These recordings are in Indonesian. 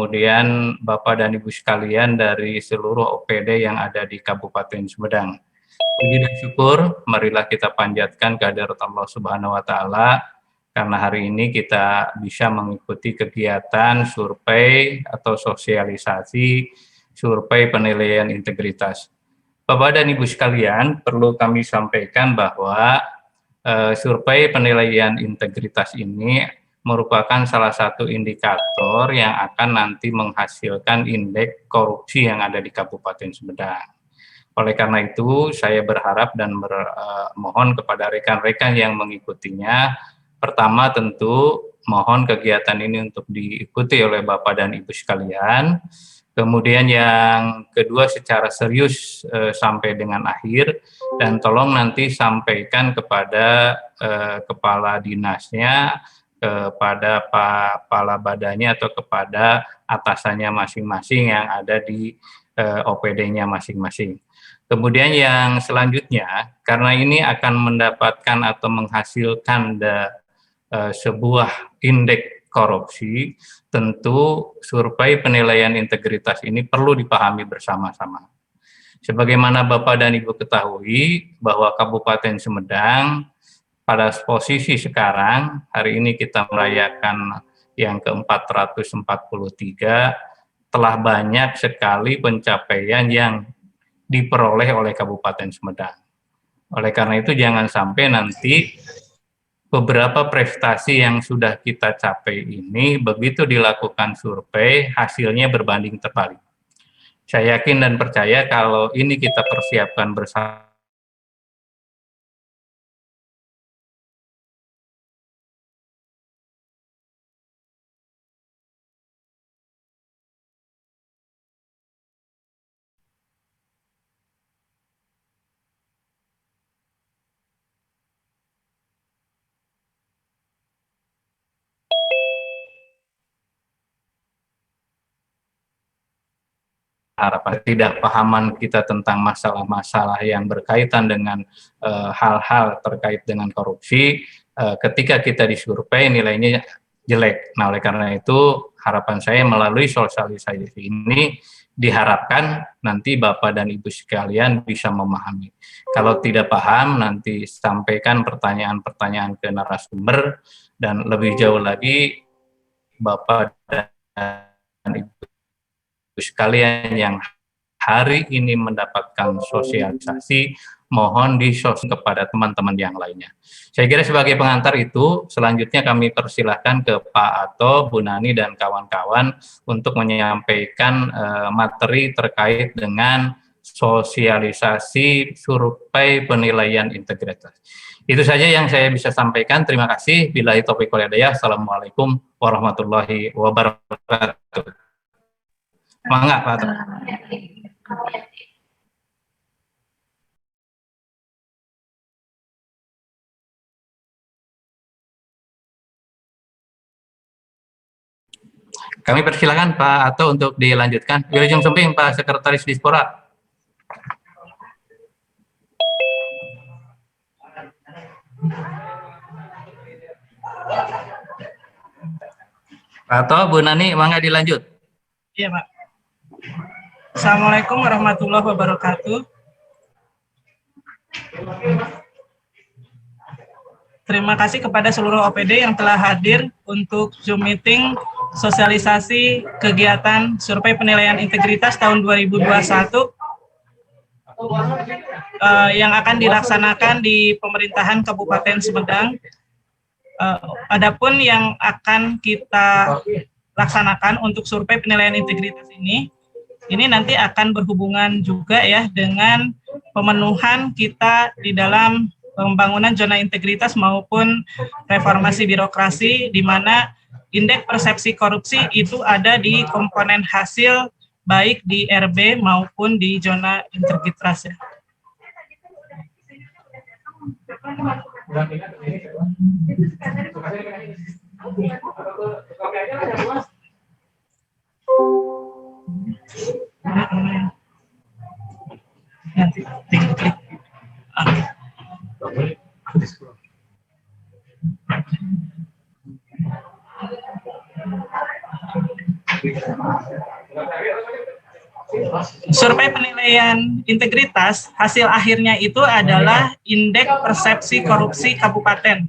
kemudian Bapak dan Ibu sekalian dari seluruh OPD yang ada di Kabupaten Sumedang. Puji dan syukur, marilah kita panjatkan kehadirat Allah Subhanahu wa Ta'ala, karena hari ini kita bisa mengikuti kegiatan survei atau sosialisasi survei penilaian integritas. Bapak dan Ibu sekalian, perlu kami sampaikan bahwa survei penilaian integritas ini merupakan salah satu indikator yang akan nanti menghasilkan indeks korupsi yang ada di Kabupaten Sumedang. Oleh karena itu, saya berharap dan mohon kepada rekan-rekan yang mengikutinya, pertama tentu mohon kegiatan ini untuk diikuti oleh Bapak dan Ibu sekalian. Kemudian yang kedua secara serius sampai dengan akhir, dan tolong nanti sampaikan kepada kepala dinasnya, kepada Pak Kepala Badannya atau kepada atasannya masing-masing yang ada di OPD-nya masing-masing. Kemudian yang selanjutnya, karena ini akan mendapatkan atau menghasilkan sebuah indeks korupsi, tentu survei penilaian integritas ini perlu dipahami bersama-sama. Sebagaimana Bapak dan Ibu ketahui bahwa Kabupaten Sumedang pada posisi sekarang, hari ini kita merayakan yang ke-443, telah banyak sekali pencapaian yang diperoleh oleh Kabupaten Sumedang. Oleh karena itu jangan sampai nanti beberapa prestasi yang sudah kita capai ini, begitu dilakukan survei, hasilnya berbanding terbalik. Saya yakin dan percaya kalau ini kita persiapkan bersama, harapan tidak pahaman kita tentang masalah-masalah yang berkaitan dengan hal-hal terkait dengan korupsi, ketika kita disurvei nilainya jelek. Nah, oleh karena itu harapan saya melalui sosialisasi ini diharapkan nanti Bapak dan Ibu sekalian bisa memahami. Kalau tidak paham, nanti sampaikan pertanyaan-pertanyaan ke narasumber, dan lebih jauh lagi Bapak dan Ibu sekalian yang hari ini mendapatkan sosialisasi, mohon disosialisasikan kepada teman-teman yang lainnya. Saya kira sebagai pengantar itu, selanjutnya kami persilahkan ke Pak Ato, Bu Nani, dan kawan-kawan untuk menyampaikan materi terkait dengan sosialisasi survei penilaian integritas. Itu saja yang saya bisa sampaikan. Terima kasih. Billahi taufiq wal hidayah. Assalamualaikum warahmatullahi wabarakatuh. Mangga, Pak Ato. Kami persilakan Pak Ato untuk dilanjutkan. Wilujeng Sumping, Pak Sekretaris Dispora. Pak Ato, Bu Nani, mangga dilanjut. Iya, Pak. Assalamualaikum warahmatullahi wabarakatuh. Terima kasih kepada seluruh OPD yang telah hadir untuk Zoom meeting sosialisasi kegiatan survei penilaian integritas tahun 2021 yang akan dilaksanakan di pemerintahan Kabupaten Sumedang. Adapun yang akan kita laksanakan untuk survei penilaian integritas ini nanti akan berhubungan juga ya dengan pemenuhan kita di dalam pembangunan zona integritas maupun reformasi birokrasi, di mana indeks persepsi korupsi itu ada di komponen hasil baik di RB maupun di zona integritas ya. Nanti tinggal klik. Survei penilaian integritas, hasil akhirnya itu adalah Indeks Persepsi Korupsi Kabupaten,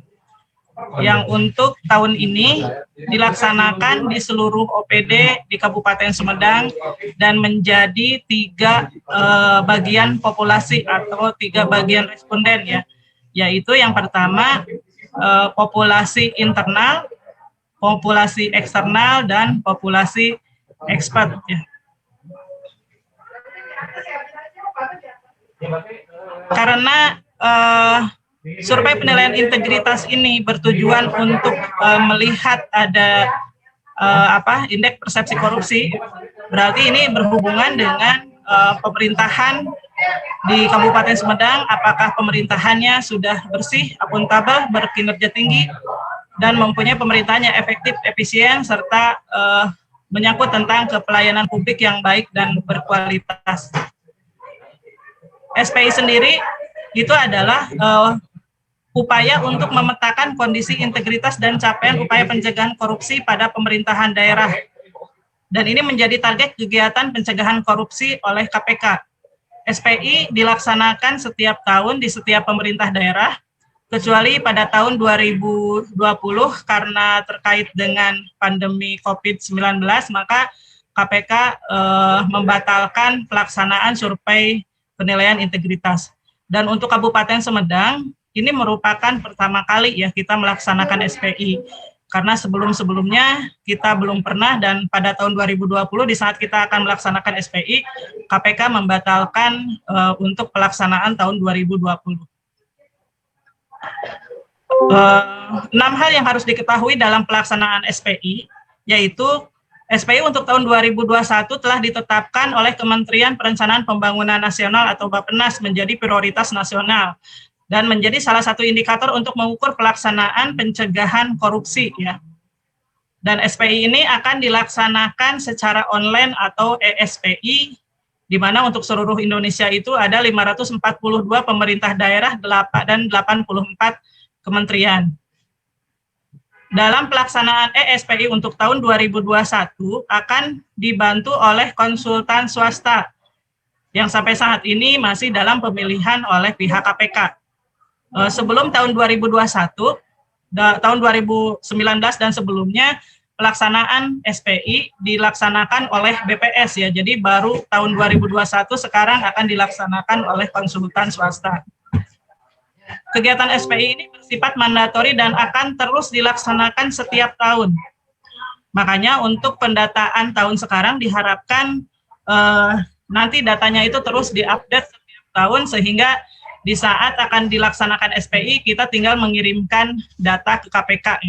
yang untuk tahun ini dilaksanakan di seluruh OPD di Kabupaten Sumedang dan menjadi 3 bagian populasi atau 3 bagian responden ya, yaitu yang pertama populasi internal, populasi eksternal, dan populasi expert ya. Karena survei penilaian integritas ini bertujuan untuk melihat ada indeks persepsi korupsi, berarti ini berhubungan dengan pemerintahan di Kabupaten Sumedang, apakah pemerintahannya sudah bersih, akuntabel, berkinerja tinggi, dan mempunyai pemerintahan yang efektif, efisien, serta menyangkut tentang kepelayanan publik yang baik dan berkualitas. SPI sendiri itu adalah upaya untuk memetakan kondisi integritas dan capaian upaya pencegahan korupsi pada pemerintahan daerah. Dan ini menjadi target kegiatan pencegahan korupsi oleh KPK. SPI dilaksanakan setiap tahun di setiap pemerintah daerah, kecuali pada tahun 2020 karena terkait dengan pandemi COVID-19, maka KPK membatalkan pelaksanaan survei penilaian integritas. Dan untuk Kabupaten Sumedang, ini merupakan pertama kali ya kita melaksanakan SPI. Karena sebelum-sebelumnya kita belum pernah, dan pada tahun 2020 di saat kita akan melaksanakan SPI, KPK membatalkan untuk pelaksanaan tahun 2020. 6 hal yang harus diketahui dalam pelaksanaan SPI, yaitu SPI untuk tahun 2021 telah ditetapkan oleh Kementerian Perencanaan Pembangunan Nasional atau Bappenas menjadi prioritas nasional dan menjadi salah satu indikator untuk mengukur pelaksanaan pencegahan korupsi ya. Dan SPI ini akan dilaksanakan secara online atau ESPI, di mana untuk seluruh Indonesia itu ada 542 pemerintah daerah dan 84 kementerian. Dalam pelaksanaan ESPI untuk tahun 2021 akan dibantu oleh konsultan swasta yang sampai saat ini masih dalam pemilihan oleh pihak KPK. Sebelum tahun 2021, tahun 2019 dan sebelumnya pelaksanaan SPI dilaksanakan oleh BPS ya. Jadi baru tahun 2021 sekarang akan dilaksanakan oleh konsultan swasta. Kegiatan SPI ini bersifat mandatori dan akan terus dilaksanakan setiap tahun. Makanya untuk pendataan tahun sekarang diharapkan nanti datanya itu terus diupdate setiap tahun, sehingga di saat akan dilaksanakan SPI kita tinggal mengirimkan data ke KPK.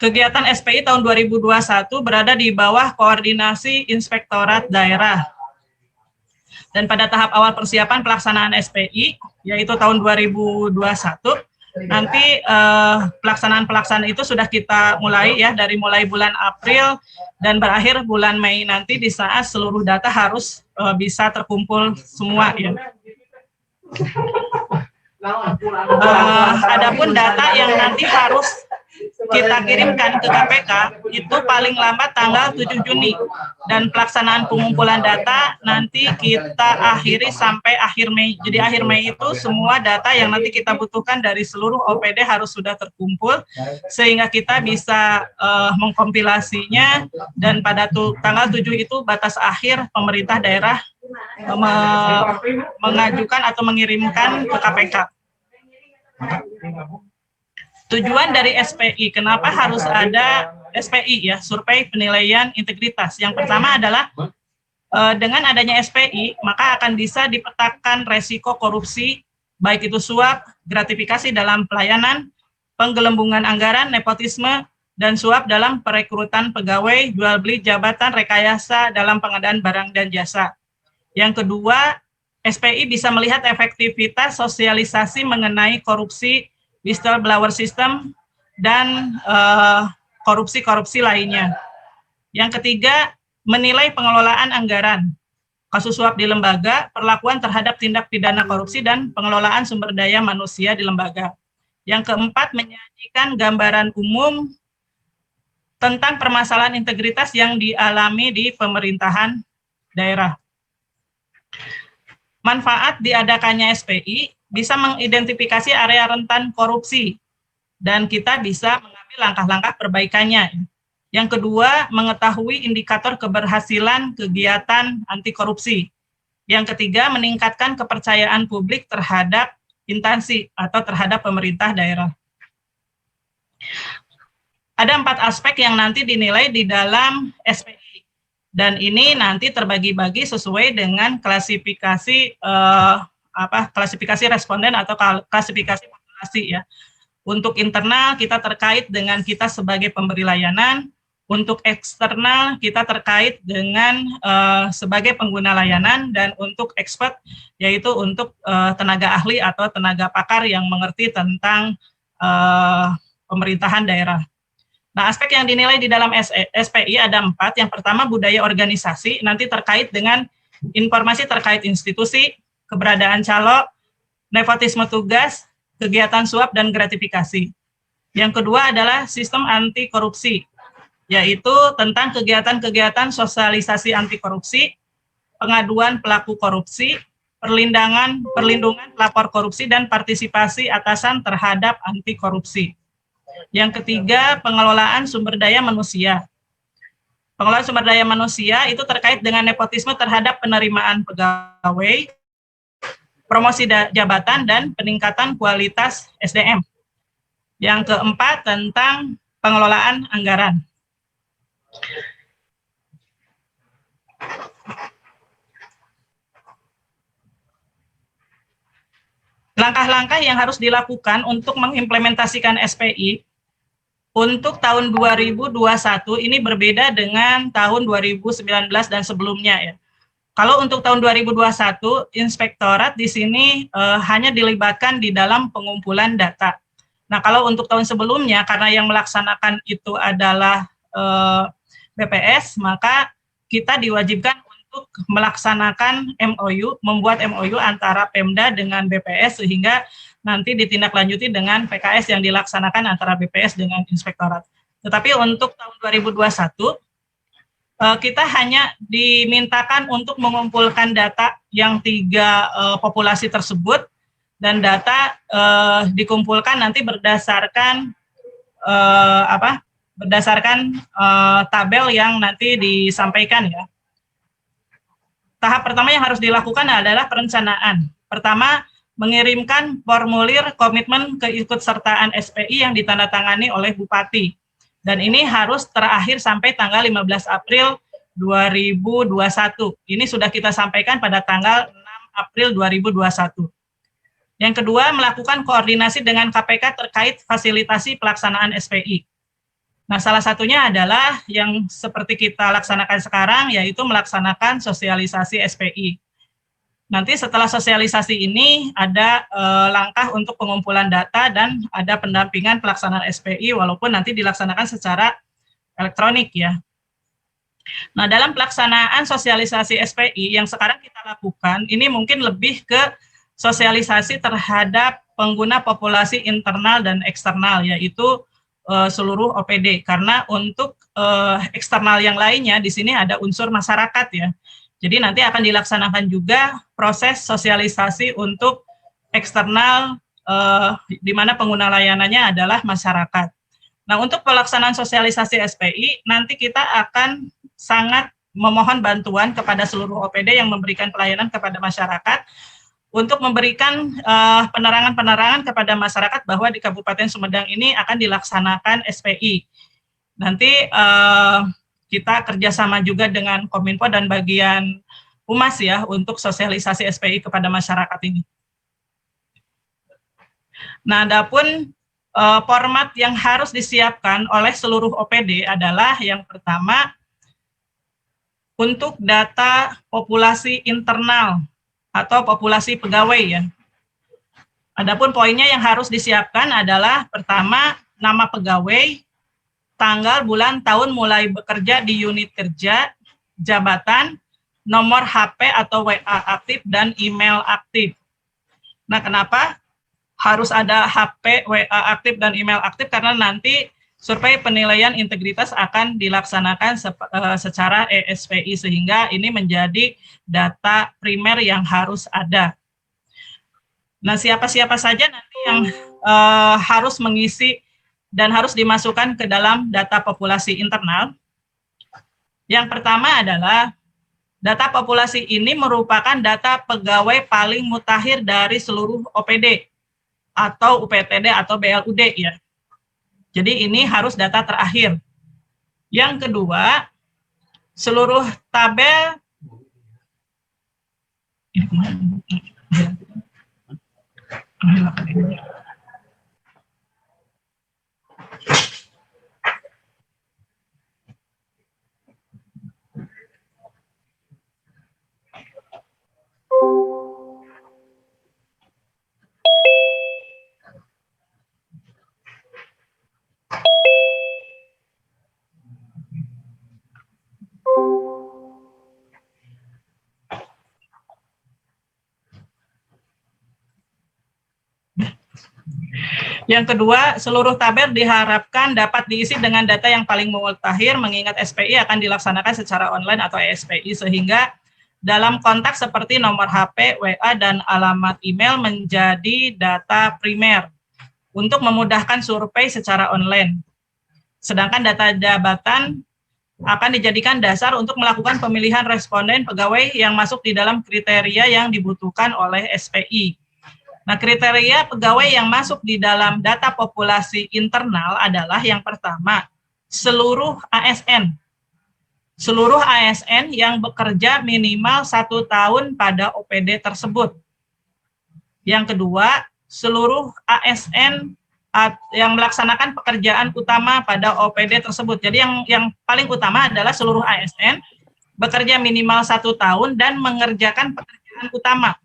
Kegiatan SPI tahun 2021 berada di bawah koordinasi Inspektorat Daerah. Dan pada tahap awal persiapan pelaksanaan SPI, yaitu tahun 2021, nanti pelaksanaan itu sudah kita mulai ya, dari mulai bulan April dan berakhir bulan Mei nanti, di saat seluruh data harus bisa terkumpul semua ya. Adapun data yang nanti harus kita kirimkan ke KPK itu paling lambat tanggal 7 Juni, dan pelaksanaan pengumpulan data nanti kita akhiri sampai akhir Mei. Jadi akhir Mei itu semua data yang nanti kita butuhkan dari seluruh OPD harus sudah terkumpul, sehingga kita bisa mengkompilasinya, dan pada tanggal 7 itu batas akhir pemerintah daerah mengajukan atau mengirimkan ke KPK. Tujuan dari SPI, kenapa harus ada SPI ya, survei penilaian integritas? Yang pertama adalah dengan adanya SPI, maka akan bisa dipetakan resiko korupsi, baik itu suap, gratifikasi dalam pelayanan, penggelembungan anggaran, nepotisme, dan suap dalam perekrutan pegawai, jual beli jabatan, rekayasa dalam pengadaan barang dan jasa. Yang kedua, SPI bisa melihat efektivitas sosialisasi mengenai korupsi, whistleblower system, dan korupsi-korupsi lainnya. Yang ketiga, menilai pengelolaan anggaran, kasus suap di lembaga, perlakuan terhadap tindak pidana korupsi, dan pengelolaan sumber daya manusia di lembaga. Yang keempat, menyajikan gambaran umum tentang permasalahan integritas yang dialami di pemerintahan daerah. Manfaat diadakannya SPI bisa mengidentifikasi area rentan korupsi, dan kita bisa mengambil langkah-langkah perbaikannya. Yang kedua, mengetahui indikator keberhasilan kegiatan anti korupsi. Yang ketiga, meningkatkan kepercayaan publik terhadap instansi atau terhadap pemerintah daerah. Ada 4 aspek yang nanti dinilai di dalam SPI. Dan ini nanti terbagi-bagi sesuai dengan klasifikasi klasifikasi responden atau klasifikasi populasi ya. Untuk internal kita terkait dengan kita sebagai pemberi layanan, untuk eksternal kita terkait dengan sebagai pengguna layanan, dan untuk expert yaitu untuk tenaga ahli atau tenaga pakar yang mengerti tentang pemerintahan daerah. Nah, aspek yang dinilai di dalam SPI ada 4. Yang pertama, budaya organisasi, nanti terkait dengan informasi terkait institusi, keberadaan calo, nepotisme tugas, kegiatan suap, dan gratifikasi. Yang kedua adalah sistem anti korupsi, yaitu tentang kegiatan-kegiatan sosialisasi anti korupsi, pengaduan pelaku korupsi, perlindungan pelapor korupsi, dan partisipasi atasan terhadap anti korupsi. Yang ketiga, pengelolaan sumber daya manusia. Pengelolaan sumber daya manusia itu terkait dengan nepotisme terhadap penerimaan pegawai, promosi jabatan, dan peningkatan kualitas SDM. Yang keempat, tentang pengelolaan anggaran. Langkah-langkah yang harus dilakukan untuk mengimplementasikan SPI untuk tahun 2021 ini berbeda dengan tahun 2019 dan sebelumnya ya. Kalau untuk tahun 2021, inspektorat di sini hanya dilibatkan di dalam pengumpulan data. Nah, kalau untuk tahun sebelumnya, karena yang melaksanakan itu adalah BPS, maka kita diwajibkan untuk melaksanakan MOU, membuat MOU antara Pemda dengan BPS, sehingga nanti ditindaklanjuti dengan PKS yang dilaksanakan antara BPS dengan inspektorat. Tetapi untuk tahun 2021, kita hanya dimintakan untuk mengumpulkan data yang 3 populasi tersebut, dan data dikumpulkan nanti berdasarkan tabel yang nanti disampaikan ya. Tahap pertama yang harus dilakukan adalah perencanaan. Pertama, mengirimkan formulir komitmen keikutsertaan SPI yang ditandatangani oleh Bupati. Dan ini harus terakhir sampai tanggal 15 April 2021. Ini sudah kita sampaikan pada tanggal 6 April 2021. Yang kedua, melakukan koordinasi dengan KPK terkait fasilitasi pelaksanaan SPI. Nah, salah satunya adalah yang seperti kita laksanakan sekarang, yaitu melaksanakan sosialisasi SPI. Nanti setelah sosialisasi ini ada langkah untuk pengumpulan data dan ada pendampingan pelaksanaan SPI, walaupun nanti dilaksanakan secara elektronik ya. Nah, dalam pelaksanaan sosialisasi SPI yang sekarang kita lakukan, ini mungkin lebih ke sosialisasi terhadap pengguna populasi internal dan eksternal, yaitu seluruh OPD, karena untuk eksternal yang lainnya di sini ada unsur masyarakat ya. Jadi nanti akan dilaksanakan juga proses sosialisasi untuk eksternal di mana pengguna layanannya adalah masyarakat. Nah, untuk pelaksanaan sosialisasi SPI nanti kita akan sangat memohon bantuan kepada seluruh OPD yang memberikan pelayanan kepada masyarakat untuk memberikan penerangan-penerangan kepada masyarakat bahwa di Kabupaten Sumedang ini akan dilaksanakan SPI. Nanti kita kerjasama juga dengan Kominfo dan bagian Humas ya untuk sosialisasi SPI kepada masyarakat ini. Nah, adapun format yang harus disiapkan oleh seluruh OPD adalah yang pertama untuk data populasi internal atau populasi pegawai ya. Adapun poinnya yang harus disiapkan adalah pertama nama pegawai, tanggal, bulan, tahun mulai bekerja di unit kerja, jabatan, nomor HP atau WA aktif dan email aktif. Nah, kenapa harus ada HP, WA aktif dan email aktif? Karena nanti survei penilaian integritas akan dilaksanakan secara ESPI, sehingga ini menjadi data primer yang harus ada. Nah, siapa-siapa saja nanti yang harus mengisi dan harus dimasukkan ke dalam data populasi internal? Yang pertama adalah data populasi ini merupakan data pegawai paling mutakhir dari seluruh OPD atau UPTD atau BLUD ya. Jadi ini harus data terakhir. Yang kedua, seluruh tabel Yang kedua, seluruh tabel diharapkan dapat diisi dengan data yang paling mutakhir, mengingat SPI akan dilaksanakan secara online atau ESPI, sehingga dalam kontaks seperti nomor HP, WA, dan alamat email menjadi data primer untuk memudahkan survei secara online. Sedangkan data jabatan akan dijadikan dasar untuk melakukan pemilihan responden pegawai yang masuk di dalam kriteria yang dibutuhkan oleh SPI. Nah, kriteria pegawai yang masuk di dalam data populasi internal adalah yang pertama, seluruh ASN. Seluruh ASN yang bekerja minimal 1 tahun pada OPD tersebut. Yang kedua, seluruh ASN yang melaksanakan pekerjaan utama pada OPD tersebut. Jadi yang paling utama adalah seluruh ASN bekerja minimal 1 tahun dan mengerjakan pekerjaan utama.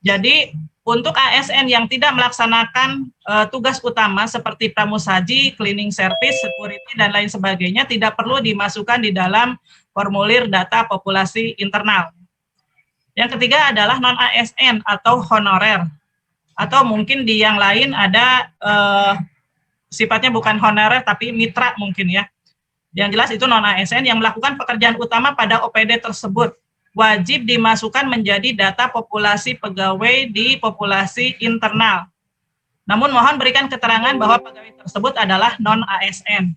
Jadi untuk ASN yang tidak melaksanakan tugas utama seperti pramusaji, cleaning service, security, dan lain sebagainya tidak perlu dimasukkan di dalam formulir data populasi internal. Yang ketiga adalah non-ASN atau honorer. Atau mungkin di yang lain ada sifatnya bukan honorer tapi mitra mungkin ya. Yang jelas itu non-ASN yang melakukan pekerjaan utama pada OPD tersebut. Wajib dimasukkan menjadi data populasi pegawai di populasi internal. Namun mohon berikan keterangan bahwa pegawai tersebut adalah non-ASN.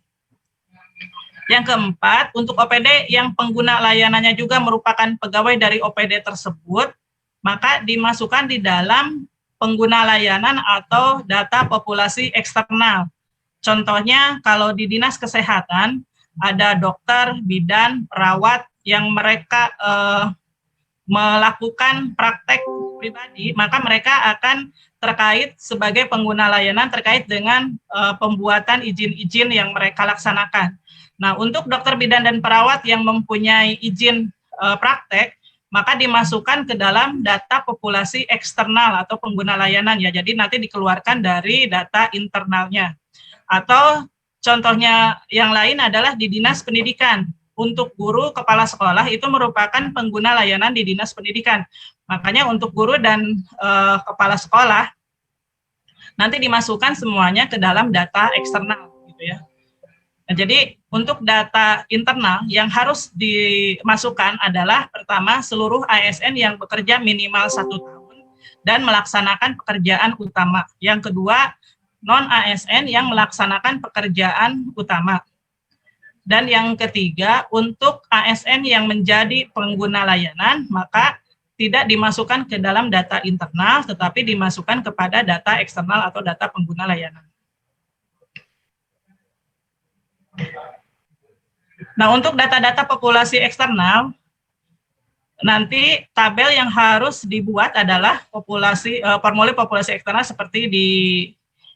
Yang keempat, untuk OPD yang pengguna layanannya juga merupakan pegawai dari OPD tersebut, maka dimasukkan di dalam pengguna layanan atau data populasi eksternal. Contohnya kalau di Dinas Kesehatan, ada dokter, bidan, perawat, yang mereka melakukan praktek pribadi, maka mereka akan terkait sebagai pengguna layanan terkait dengan pembuatan izin-izin yang mereka laksanakan. Nah, untuk dokter bidan dan perawat yang mempunyai izin praktek, maka dimasukkan ke dalam data populasi eksternal atau pengguna layanan ya. Jadi nanti dikeluarkan dari data internalnya. Atau contohnya yang lain adalah di Dinas Pendidikan. Untuk guru, kepala sekolah itu merupakan pengguna layanan di Dinas Pendidikan. Makanya untuk guru dan kepala sekolah nanti dimasukkan semuanya ke dalam data eksternal gitu ya. Nah, jadi untuk data internal yang harus dimasukkan adalah pertama seluruh ASN yang bekerja minimal 1 tahun dan melaksanakan pekerjaan utama. Yang kedua, non-ASN yang melaksanakan pekerjaan utama. Dan yang ketiga, untuk ASN yang menjadi pengguna layanan, maka tidak dimasukkan ke dalam data internal, tetapi dimasukkan kepada data eksternal atau data pengguna layanan. Nah, untuk data-data populasi eksternal, nanti tabel yang harus dibuat adalah formulir populasi eksternal seperti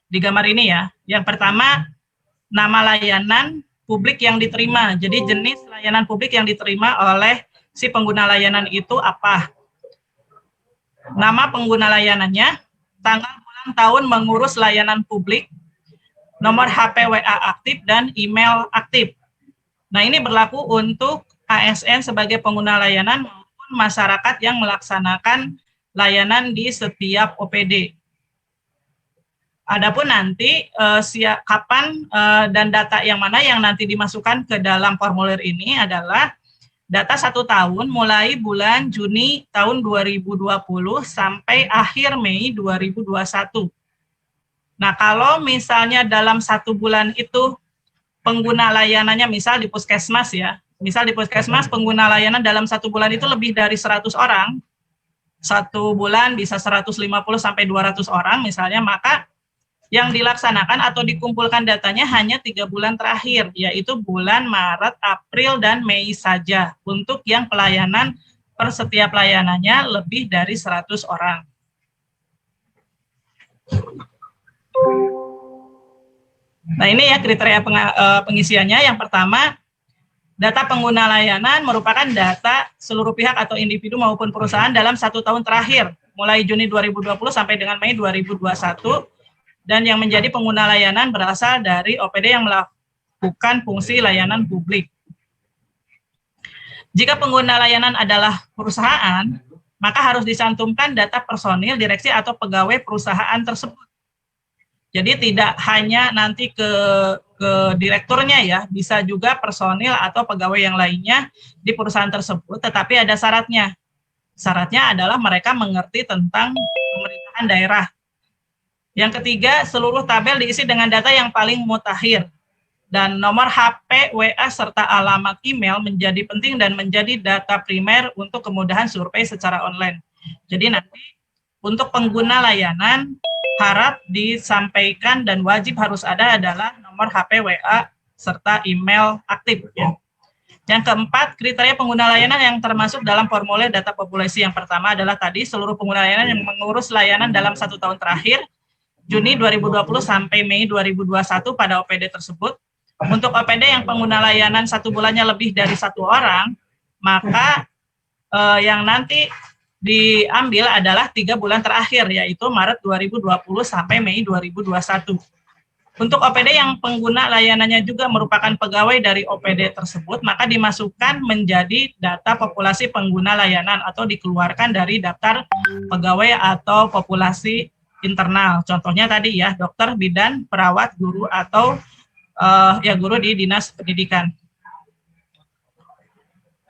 di gambar ini ya. Yang pertama, nama layanan publik yang diterima. Jadi jenis layanan publik yang diterima oleh si pengguna layanan itu apa? Nama pengguna layanannya, tanggal bulan tahun mengurus layanan publik, nomor HP WA aktif, dan email aktif. Nah, ini berlaku untuk ASN sebagai pengguna layanan maupun masyarakat yang melaksanakan layanan di setiap OPD. Adapun nanti kapan dan data yang mana yang nanti dimasukkan ke dalam formulir ini adalah data 1 tahun mulai bulan Juni tahun 2020 sampai akhir Mei 2021. Nah, kalau misalnya dalam 1 bulan itu pengguna layanannya misal di puskesmas ya, misal di puskesmas pengguna layanan dalam 1 bulan itu lebih dari 100 orang, 1 bulan bisa 150 sampai 200 orang misalnya, maka yang dilaksanakan atau dikumpulkan datanya hanya 3 bulan terakhir, yaitu bulan Maret, April, dan Mei saja, untuk yang pelayanan per setiap layanannya lebih dari 100 orang. Nah, ini ya kriteria pengisiannya. Yang pertama, data pengguna layanan merupakan data seluruh pihak atau individu maupun perusahaan dalam 1 tahun terakhir, mulai Juni 2020 sampai dengan Mei 2021, dan yang menjadi pengguna layanan berasal dari OPD yang melakukan fungsi layanan publik. Jika pengguna layanan adalah perusahaan, maka harus dicantumkan data personil, direksi, atau pegawai perusahaan tersebut. Jadi tidak hanya nanti ke direkturnya ya, bisa juga personil atau pegawai yang lainnya di perusahaan tersebut, tetapi ada syaratnya. Syaratnya adalah mereka mengerti tentang pemerintahan daerah. Yang ketiga, seluruh tabel diisi dengan data yang paling mutakhir. Dan nomor HP, WA, serta alamat email menjadi penting dan menjadi data primer untuk kemudahan survei secara online. Jadi nanti untuk pengguna layanan harap disampaikan dan wajib harus ada adalah nomor HP, WA, serta email aktif. Ya. Yang keempat, kriteria pengguna layanan yang termasuk dalam formulir data populasi yang pertama adalah tadi seluruh pengguna layanan yang mengurus layanan dalam 1 tahun terakhir, Juni 2020 sampai Mei 2021 pada OPD tersebut. Untuk OPD yang pengguna layanan 1 bulannya lebih dari 1 orang, maka yang nanti diambil adalah 3 bulan terakhir, yaitu Maret 2020 sampai Mei 2021. Untuk OPD yang pengguna layanannya juga merupakan pegawai dari OPD tersebut, maka dimasukkan menjadi data populasi pengguna layanan atau dikeluarkan dari daftar pegawai atau populasi internal. Contohnya tadi ya, dokter, bidan, perawat, guru, atau ya guru di dinas pendidikan.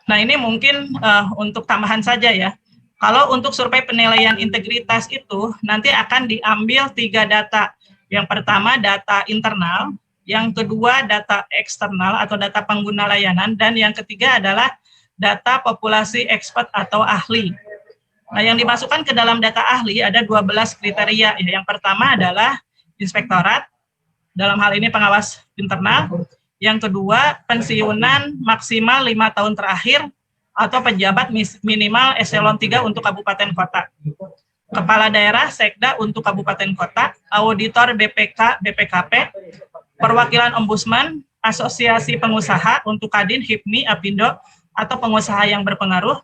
Nah, ini mungkin untuk tambahan saja ya. Kalau untuk survei penilaian integritas itu nanti akan diambil 3 data. Yang pertama data internal, yang kedua data eksternal atau data pengguna layanan, dan yang ketiga adalah data populasi expert atau ahli. Nah, yang dimasukkan ke dalam data ahli ada 12 kriteria. Yang pertama adalah inspektorat, dalam hal ini pengawas internal. Yang kedua, pensiunan maksimal 5 tahun terakhir atau pejabat minimal eselon 3 untuk kabupaten kota. Kepala daerah sekda untuk kabupaten kota, auditor BPK, BPKP, perwakilan ombudsman, asosiasi pengusaha untuk Kadin, HIPMI, Apindo, atau pengusaha yang berpengaruh.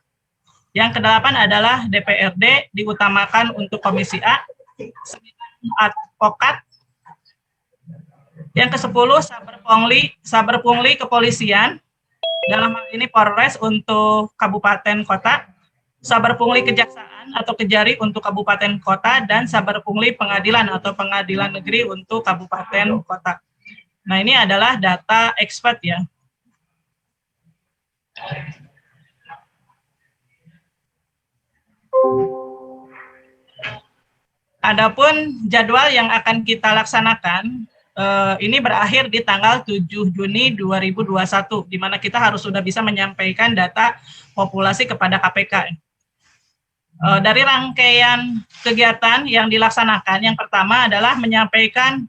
Yang kedelapan adalah DPRD, diutamakan untuk Komisi A, advokat. Yang ke-10, saber pungli kepolisian, dalam hal ini Polres untuk kabupaten kota, saber pungli kejaksaan atau kejari untuk kabupaten kota, dan saber pungli pengadilan atau pengadilan negeri untuk kabupaten kota. Nah, ini adalah data expert ya. Adapun jadwal yang akan kita laksanakan ini berakhir di tanggal 7 Juni 2021, di mana kita harus sudah bisa menyampaikan data populasi kepada KPK. Dari rangkaian kegiatan yang dilaksanakan, yang pertama adalah menyampaikan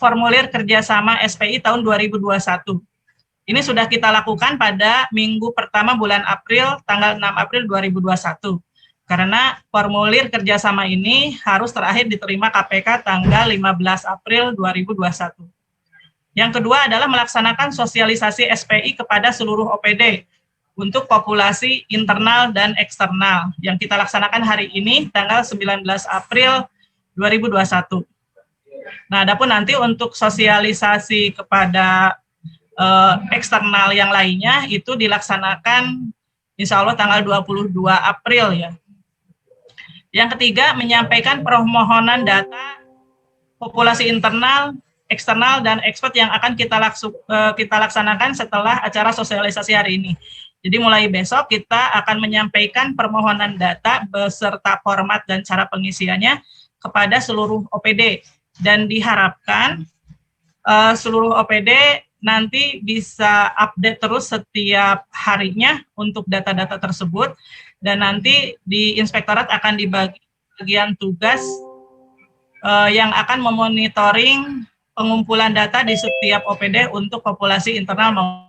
formulir kerjasama SPI tahun 2021. Ini sudah kita lakukan pada minggu pertama bulan April, tanggal 6 April 2021. Karena formulir kerjasama ini harus terakhir diterima KPK tanggal 15 April 2021. Yang kedua adalah melaksanakan sosialisasi SPI kepada seluruh OPD untuk populasi internal dan eksternal yang kita laksanakan hari ini tanggal 19 April 2021. Nah, adapun nanti untuk sosialisasi kepada eksternal yang lainnya itu dilaksanakan insya Allah tanggal 22 April ya. Yang ketiga, menyampaikan permohonan data populasi internal, eksternal, dan ekspert yang akan kita laksanakan setelah acara sosialisasi hari ini. Jadi mulai besok kita akan menyampaikan permohonan data beserta format dan cara pengisiannya kepada seluruh OPD. Dan diharapkan seluruh OPD nanti bisa update terus setiap harinya untuk data-data tersebut. Dan nanti di Inspektorat akan dibagi bagian tugas yang akan memonitoring pengumpulan data di setiap OPD untuk populasi internal.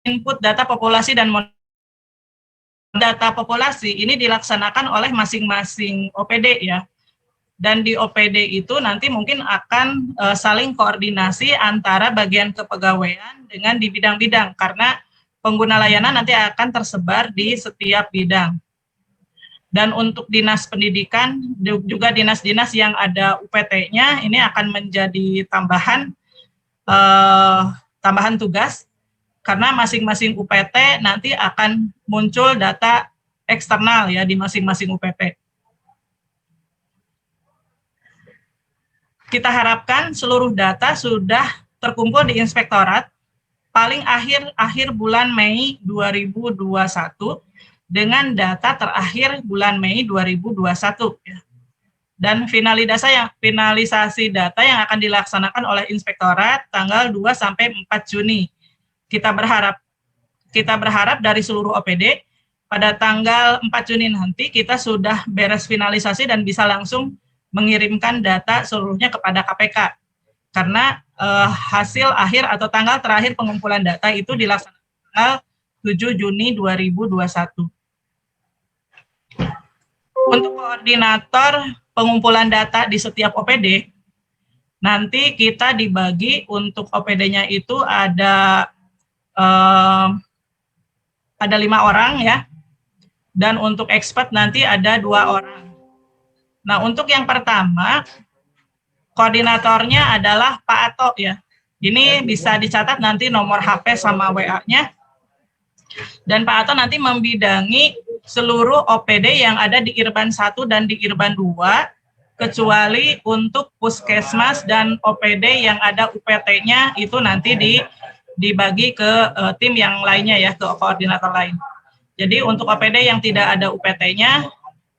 Input data populasi dan data populasi ini dilaksanakan oleh masing-masing OPD ya. Dan di OPD itu nanti mungkin akan saling koordinasi antara bagian kepegawaian dengan di bidang-bidang, karena pengguna layanan nanti akan tersebar di setiap bidang. Dan untuk dinas pendidikan, juga dinas-dinas yang ada UPT-nya, ini akan menjadi tambahan tugas, karena masing-masing UPT nanti akan muncul data eksternal ya di masing-masing UPT. Kita harapkan seluruh data sudah terkumpul di Inspektorat paling akhir bulan Mei 2021 dengan data terakhir bulan Mei 2021. Dan finalisasi data yang akan dilaksanakan oleh Inspektorat tanggal 2 sampai 4 Juni. Kita berharap dari seluruh OPD pada tanggal 4 Juni nanti kita sudah beres finalisasi dan bisa langsung mengirimkan data seluruhnya kepada KPK. Karena hasil akhir atau tanggal terakhir pengumpulan data itu dilaksanakan tanggal 7 Juni 2021. Untuk koordinator pengumpulan data di setiap OPD, nanti kita dibagi untuk OPD-nya itu ada 5 orang ya, dan untuk expert nanti ada 2 orang. Nah, untuk yang pertama, koordinatornya adalah Pak Ato ya. Ini bisa dicatat nanti nomor HP sama WA-nya. Dan Pak Ato nanti membidangi seluruh OPD yang ada di Irban 1 dan di Irban 2, kecuali untuk Puskesmas dan OPD yang ada UPT-nya itu nanti dibagi ke tim yang lainnya ya, ke koordinator lain. Jadi untuk OPD yang tidak ada UPT-nya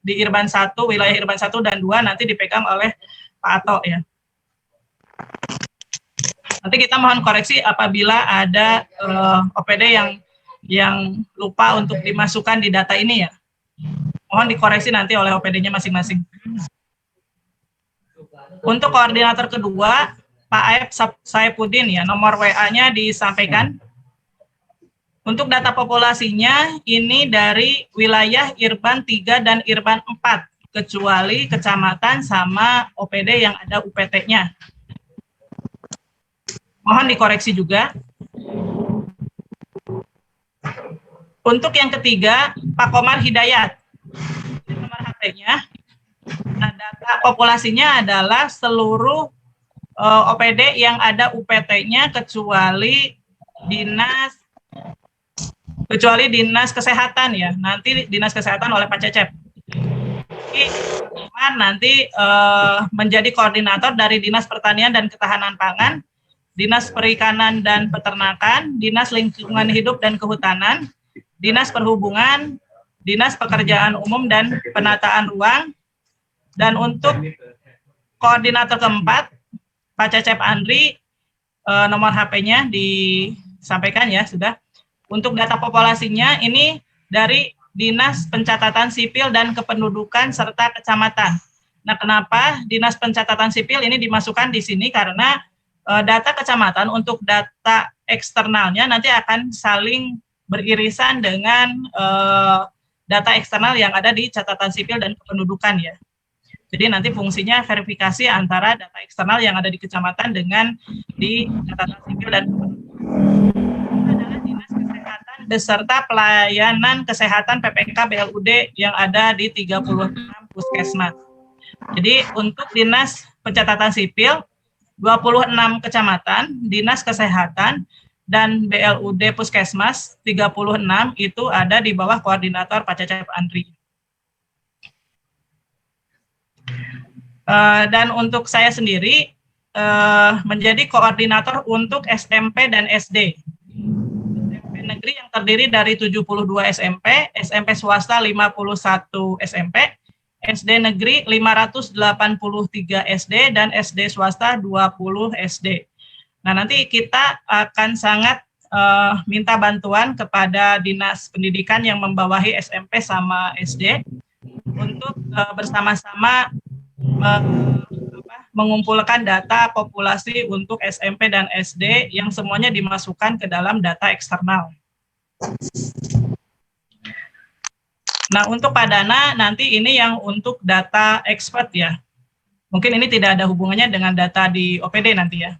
di Irban 1, wilayah Irban 1 dan 2 nanti dipegang oleh Pak Ato ya. Nanti kita mohon koreksi apabila ada OPD yang lupa untuk dimasukkan di data ini ya. Mohon dikoreksi nanti oleh OPD-nya masing-masing. Untuk koordinator kedua, Pak Aep Saipudin ya, nomor WA-nya disampaikan. Untuk data populasinya ini dari wilayah Irban 3 dan Irban 4, kecuali kecamatan sama OPD yang ada UPT-nya. Mohon dikoreksi juga. Untuk yang ketiga, Pak Komar Hidayat. Nomor HP-nya. Nah, data populasinya adalah seluruh OPD yang ada UPT-nya kecuali dinas kesehatan ya. Nanti dinas kesehatan oleh Pak Cecep. Nanti menjadi koordinator dari Dinas Pertanian dan Ketahanan Pangan, Dinas Perikanan dan Peternakan, Dinas Lingkungan Hidup dan Kehutanan, Dinas Perhubungan, Dinas Pekerjaan Umum dan Penataan Ruang. Dan untuk koordinator keempat, Pak Cecep Andri, nomor HP-nya disampaikan ya, sudah. Untuk data populasinya ini dari Dinas Pencatatan Sipil dan Kependudukan serta Kecamatan. Nah, kenapa Dinas Pencatatan Sipil ini dimasukkan di sini? Karena data kecamatan untuk data eksternalnya nanti akan saling beririsan dengan data eksternal yang ada di catatan sipil dan kependudukan ya. Jadi nanti fungsinya verifikasi antara data eksternal yang ada di kecamatan dengan di catatan sipil dan kependudukan. Adalah Dinas Kesehatan beserta pelayanan kesehatan PPK BLUD yang ada di 36 puskesmas. Jadi untuk Dinas Pencatatan Sipil 26 kecamatan, Dinas Kesehatan dan BLUD Puskesmas 36 itu ada di bawah koordinator Pak Cecep Andri. Dan untuk saya sendiri menjadi koordinator untuk SMP dan SD. SMP negeri yang terdiri dari 72 SMP, SMP swasta 51 SMP, SD negeri 583 SD, dan SD swasta 20 SD. Nah, nanti kita akan sangat minta bantuan kepada Dinas Pendidikan yang membawahi SMP sama SD untuk bersama-sama mengumpulkan data populasi untuk SMP dan SD yang semuanya dimasukkan ke dalam data eksternal. Nah, untuk Pak Dana, nanti ini yang untuk data expert ya. Mungkin ini tidak ada hubungannya dengan data di OPD nanti ya.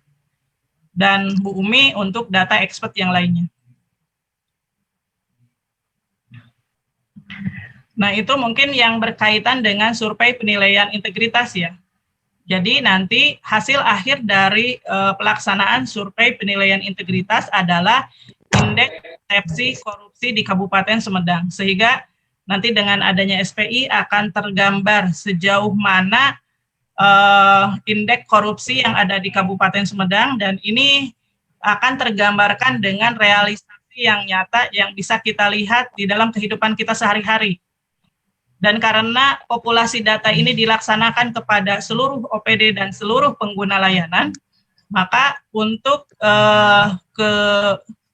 Dan Bu Umi untuk data expert yang lainnya. Nah, itu mungkin yang berkaitan dengan survei penilaian integritas ya. Jadi nanti hasil akhir dari pelaksanaan survei penilaian integritas adalah indeks persepsi korupsi di Kabupaten Sumedang. Sehingga nanti dengan adanya SPI akan tergambar sejauh mana indeks korupsi yang ada di Kabupaten Sumedang, dan ini akan tergambarkan dengan realisasi yang nyata yang bisa kita lihat di dalam kehidupan kita sehari-hari. Dan karena populasi data ini dilaksanakan kepada seluruh OPD dan seluruh pengguna layanan, maka untuk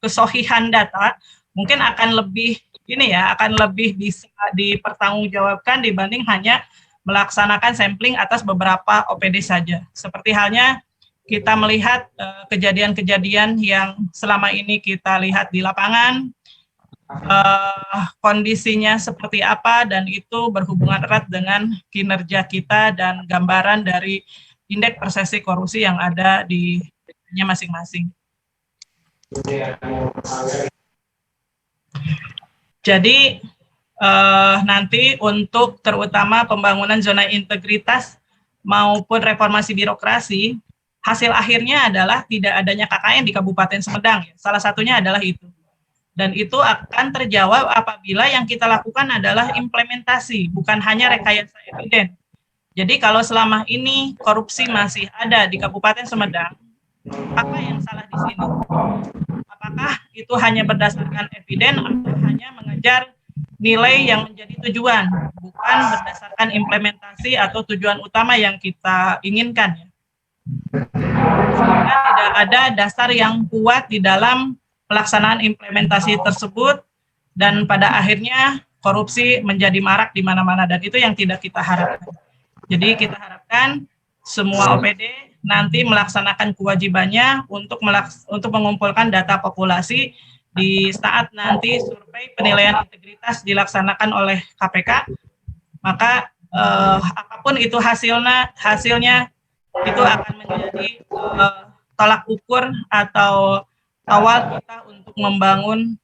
kesohihan data mungkin akan lebih akan lebih bisa dipertanggungjawabkan dibanding hanya melaksanakan sampling atas beberapa OPD saja. Seperti halnya kita melihat kejadian-kejadian yang selama ini kita lihat di lapangan, kondisinya seperti apa, dan itu berhubungan erat dengan kinerja kita dan gambaran dari indeks persepsi korupsi yang ada di masing-masing. Jadi nanti untuk terutama pembangunan zona integritas maupun reformasi birokrasi, hasil akhirnya adalah tidak adanya KKN di Kabupaten Sumedang. Salah satunya adalah itu. Dan itu akan terjawab apabila yang kita lakukan adalah implementasi, bukan hanya rekayasa eviden. Jadi kalau selama ini korupsi masih ada di Kabupaten Sumedang, apa yang salah di sini? Apakah itu hanya berdasarkan eviden atau hanya mengejar nilai yang menjadi tujuan, bukan berdasarkan implementasi atau tujuan utama yang kita inginkan? Sehingga tidak ada dasar yang kuat di dalam pelaksanaan implementasi tersebut, dan pada akhirnya korupsi menjadi marak di mana-mana, dan itu yang tidak kita harapkan. Jadi kita harapkan semua OPD nanti melaksanakan kewajibannya untuk mengumpulkan data populasi di saat nanti survei penilaian integritas dilaksanakan oleh KPK, maka apapun itu hasilnya itu akan menjadi tolak ukur atau awal kita untuk membangun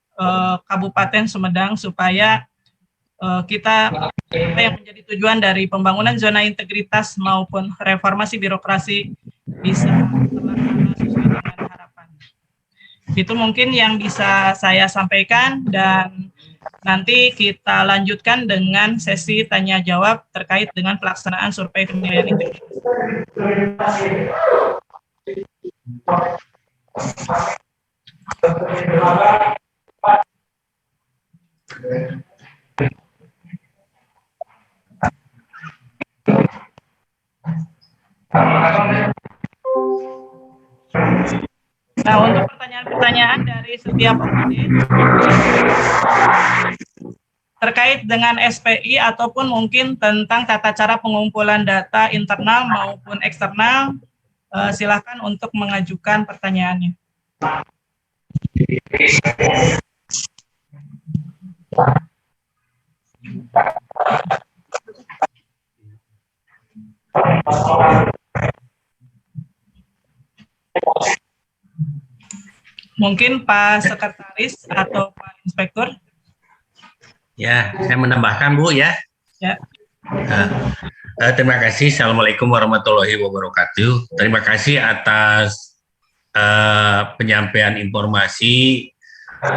Kabupaten Sumedang supaya kita apa yang menjadi tujuan dari pembangunan zona integritas maupun reformasi birokrasi bisa terlaksana sesuai dengan harapan. Itu mungkin yang bisa saya sampaikan, dan nanti kita lanjutkan dengan sesi tanya jawab terkait dengan pelaksanaan survei penilaian integritas. Nah, untuk pertanyaan-pertanyaan dari setiap OPD terkait dengan SPI ataupun mungkin tentang tata cara pengumpulan data internal maupun eksternal, silakan untuk mengajukan pertanyaannya. Mungkin Pak Sekretaris atau Pak Inspektur. Ya, saya menambahkan Bu ya. Ya. Terima kasih. Assalamualaikum warahmatullahi wabarakatuh. Terima kasih atas penyampaian informasi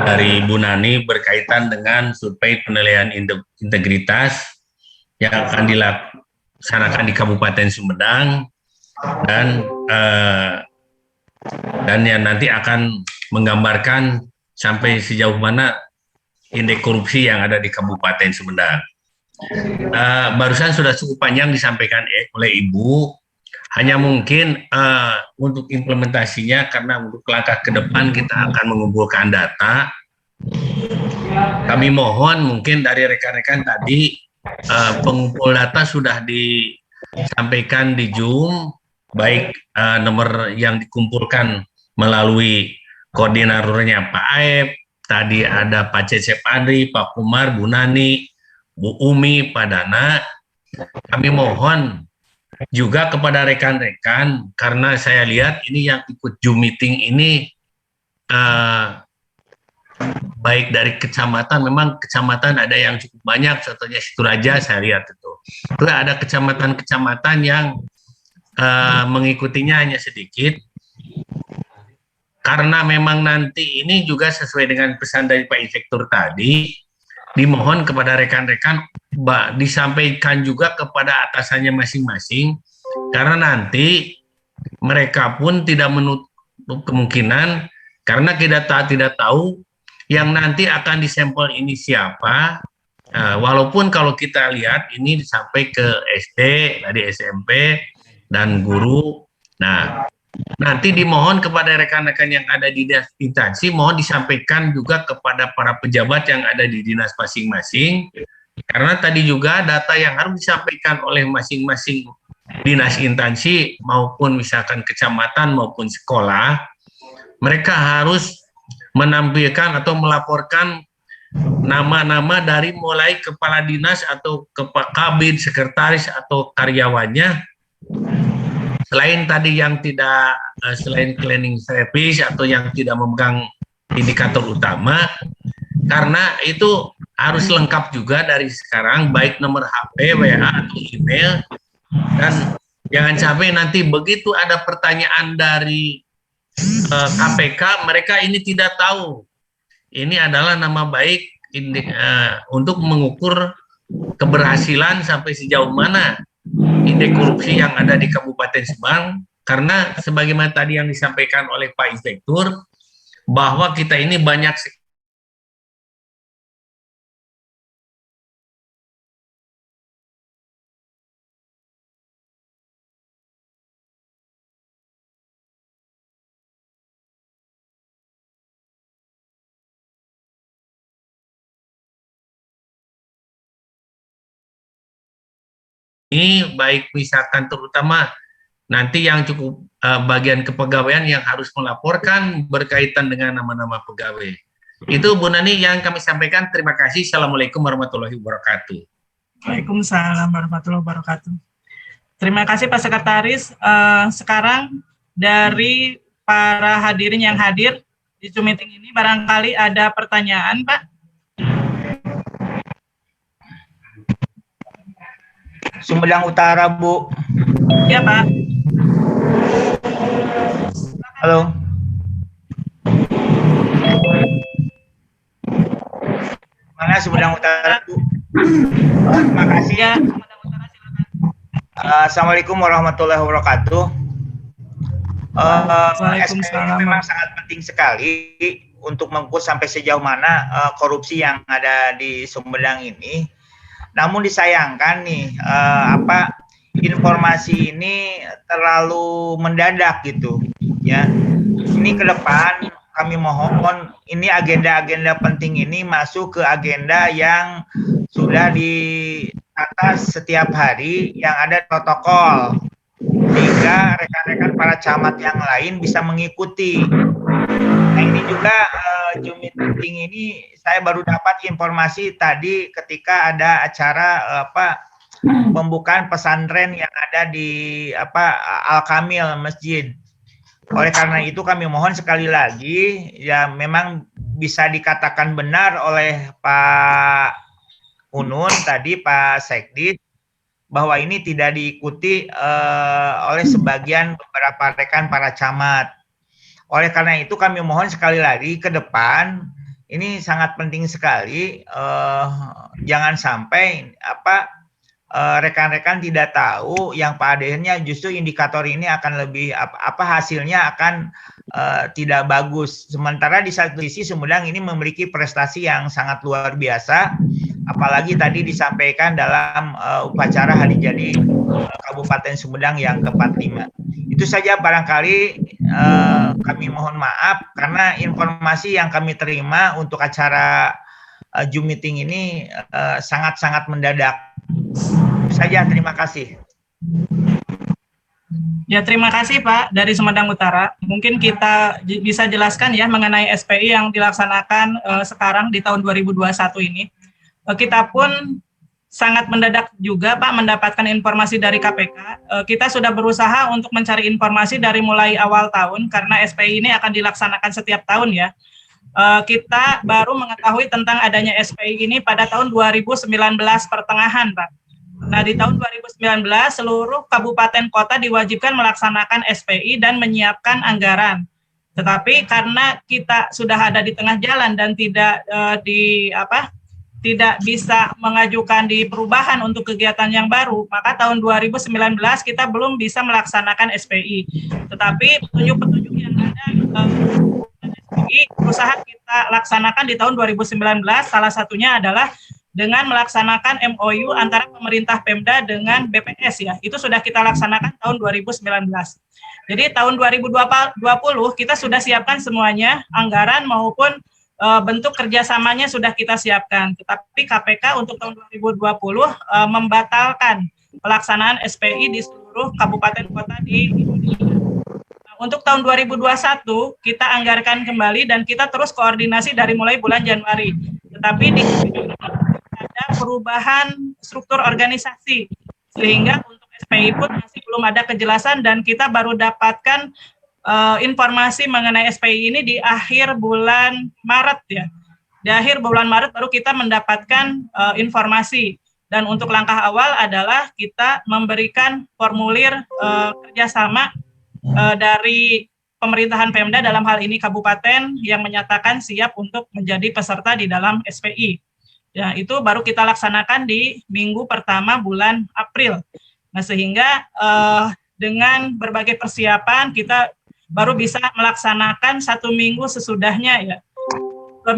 dari Bu Nani berkaitan dengan survei penilaian integritas yang akan dilaksanakan di Kabupaten Sumedang dan yang nanti akan menggambarkan sampai sejauh mana indeks korupsi yang ada di Kabupaten Sumedang. Barusan sudah cukup panjang disampaikan oleh Ibu. Hanya mungkin untuk implementasinya, karena untuk langkah ke depan kita akan mengumpulkan data. Kami mohon mungkin dari rekan-rekan tadi pengumpul data sudah disampaikan di Zoom, baik nomor yang dikumpulkan melalui koordinatornya Pak Aep, tadi ada Pak Cecep Andri, Pak Kumar, Bu Nani, Bu Umi, Pak Dana. Kami mohon juga kepada rekan-rekan, karena saya lihat ini yang ikut Zoom meeting ini baik dari kecamatan, memang kecamatan ada yang cukup banyak, contohnya Situraja saya lihat itu ada kecamatan-kecamatan yang mengikutinya hanya sedikit, karena memang nanti ini juga sesuai dengan pesan dari Pak Inspektur tadi, dimohon kepada rekan-rekan disampaikan juga kepada atasannya masing-masing, karena nanti mereka pun tidak menutup kemungkinan, karena kita tidak tahu yang nanti akan disampel ini siapa. Walaupun kalau kita lihat ini sampai ke SD, tadi SMP, dan guru. Nah, nanti dimohon kepada rekan-rekan yang ada di instansi, mohon disampaikan juga kepada para pejabat yang ada di dinas masing-masing, karena tadi juga data yang harus disampaikan oleh masing-masing dinas instansi maupun misalkan kecamatan maupun sekolah, mereka harus menampilkan atau melaporkan nama-nama dari mulai kepala dinas atau kabid, sekretaris atau karyawannya, selain tadi yang tidak, selain cleaning service atau yang tidak memegang indikator utama, karena itu harus lengkap juga dari sekarang, baik nomor HP, WA, atau email, dan jangan sampai nanti begitu ada pertanyaan dari KPK, mereka ini tidak tahu. Ini adalah nama baik untuk mengukur keberhasilan sampai sejauh mana indeks korupsi yang ada di Kabupaten Subang, karena sebagaimana tadi yang disampaikan oleh Pak Inspektur, bahwa kita ini banyak ini, baik misalkan terutama nanti yang cukup bagian kepegawaian yang harus melaporkan berkaitan dengan nama-nama pegawai. Itu Bu Nani yang kami sampaikan. Terima kasih. Assalamualaikum warahmatullahi wabarakatuh. Waalaikumsalam warahmatullahi wabarakatuh. Terima kasih Pak Sekretaris. Sekarang dari para hadirin yang hadir di Zoom meeting ini, barangkali ada pertanyaan, Pak? Sumedang Utara, Bu. Ya, Pak. Halo. Mana Sumedang Utara, Bu? Terima kasih. Ya, Sumedang Utara, silakan. Assalamualaikum warahmatullahi wabarakatuh. Waalaikumsalam. SPM memang sangat penting sekali untuk mengukur sampai sejauh mana korupsi yang ada di Sumedang ini. Namun disayangkan nih, informasi ini terlalu mendadak gitu, ya. Ini ke depan kami mohon ini agenda-agenda penting ini masuk ke agenda yang sudah ditata setiap hari, yang ada protokol, sehingga rekan-rekan para camat yang lain bisa mengikuti. Nah, ini juga Zoom meeting ini saya baru dapat informasi tadi ketika ada acara pembukaan pesantren yang ada di Al-Kamil Masjid. Oleh karena itu kami mohon sekali lagi, ya memang bisa dikatakan benar oleh Pak Unun tadi, Pak Sekdit, bahwa ini tidak diikuti oleh sebagian beberapa rekan para camat. Oleh karena itu kami mohon sekali lagi ke depan ini sangat penting sekali, jangan sampai rekan-rekan tidak tahu yang pada akhirnya justru indikator ini akan lebih hasilnya akan tidak bagus. Sementara di satu sisi Sumedang ini memiliki prestasi yang sangat luar biasa, apalagi tadi disampaikan dalam upacara hari jadi Kabupaten Sumedang yang ke-45. Itu saja barangkali kami mohon maaf karena informasi yang kami terima untuk acara Zoom meeting ini sangat-sangat mendadak. Itu saja, terima kasih. Ya, terima kasih Pak dari Sumedang Utara. Mungkin kita bisa jelaskan ya mengenai SPI yang dilaksanakan sekarang di tahun 2021 ini. Kita pun sangat mendadak juga Pak mendapatkan informasi dari KPK. Kita sudah berusaha untuk mencari informasi dari mulai awal tahun karena SPI ini akan dilaksanakan setiap tahun ya. Kita baru mengetahui tentang adanya SPI ini pada tahun 2019 pertengahan Pak. Nah, di tahun 2019 seluruh kabupaten kota diwajibkan melaksanakan SPI dan menyiapkan anggaran. Tetapi karena kita sudah ada di tengah jalan dan tidak tidak bisa mengajukan di perubahan untuk kegiatan yang baru, maka tahun 2019 kita belum bisa melaksanakan SPI. Tetapi petunjuk-petunjuk yang ada SPI berusaha kita laksanakan di tahun 2019, salah satunya adalah dengan melaksanakan MOU antara pemerintah Pemda dengan BPS ya. Itu sudah kita laksanakan tahun 2019. Jadi tahun 2020 kita sudah siapkan semuanya, anggaran maupun bentuk kerjasamanya sudah kita siapkan. Tetapi KPK untuk tahun 2020 membatalkan pelaksanaan SPI di seluruh kabupaten kota di Indonesia. Nah, untuk tahun 2021 kita anggarkan kembali dan kita terus koordinasi dari mulai bulan Januari. Tetapi di ada perubahan struktur organisasi sehingga untuk SPI pun masih belum ada kejelasan dan kita baru dapatkan informasi mengenai SPI ini di akhir bulan Maret ya. Di akhir bulan Maret baru kita mendapatkan informasi. Dan untuk langkah awal adalah kita memberikan formulir kerjasama dari pemerintahan Pemda dalam hal ini kabupaten yang menyatakan siap untuk menjadi peserta di dalam SPI. Ya, itu baru kita laksanakan di minggu pertama bulan April. Nah, sehingga dengan berbagai persiapan kita baru bisa melaksanakan 1 minggu sesudahnya ya. 2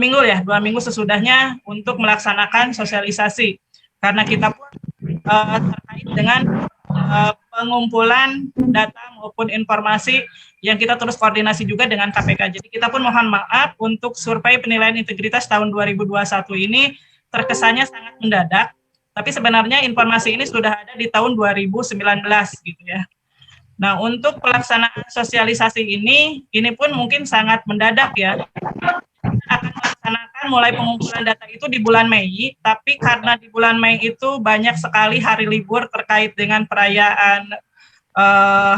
minggu sesudahnya untuk melaksanakan sosialisasi. Karena kita pun terkait dengan pengumpulan data maupun informasi yang kita terus koordinasi juga dengan KPK. Jadi kita pun mohon maaf untuk survei penilaian integritas tahun 2021 ini terkesannya sangat mendadak, tapi sebenarnya informasi ini sudah ada di tahun 2019 gitu ya. Nah, untuk pelaksanaan sosialisasi ini pun mungkin sangat mendadak ya. Akan melaksanakan mulai pengumpulan data itu di bulan Mei, tapi karena di bulan Mei itu banyak sekali hari libur terkait dengan perayaan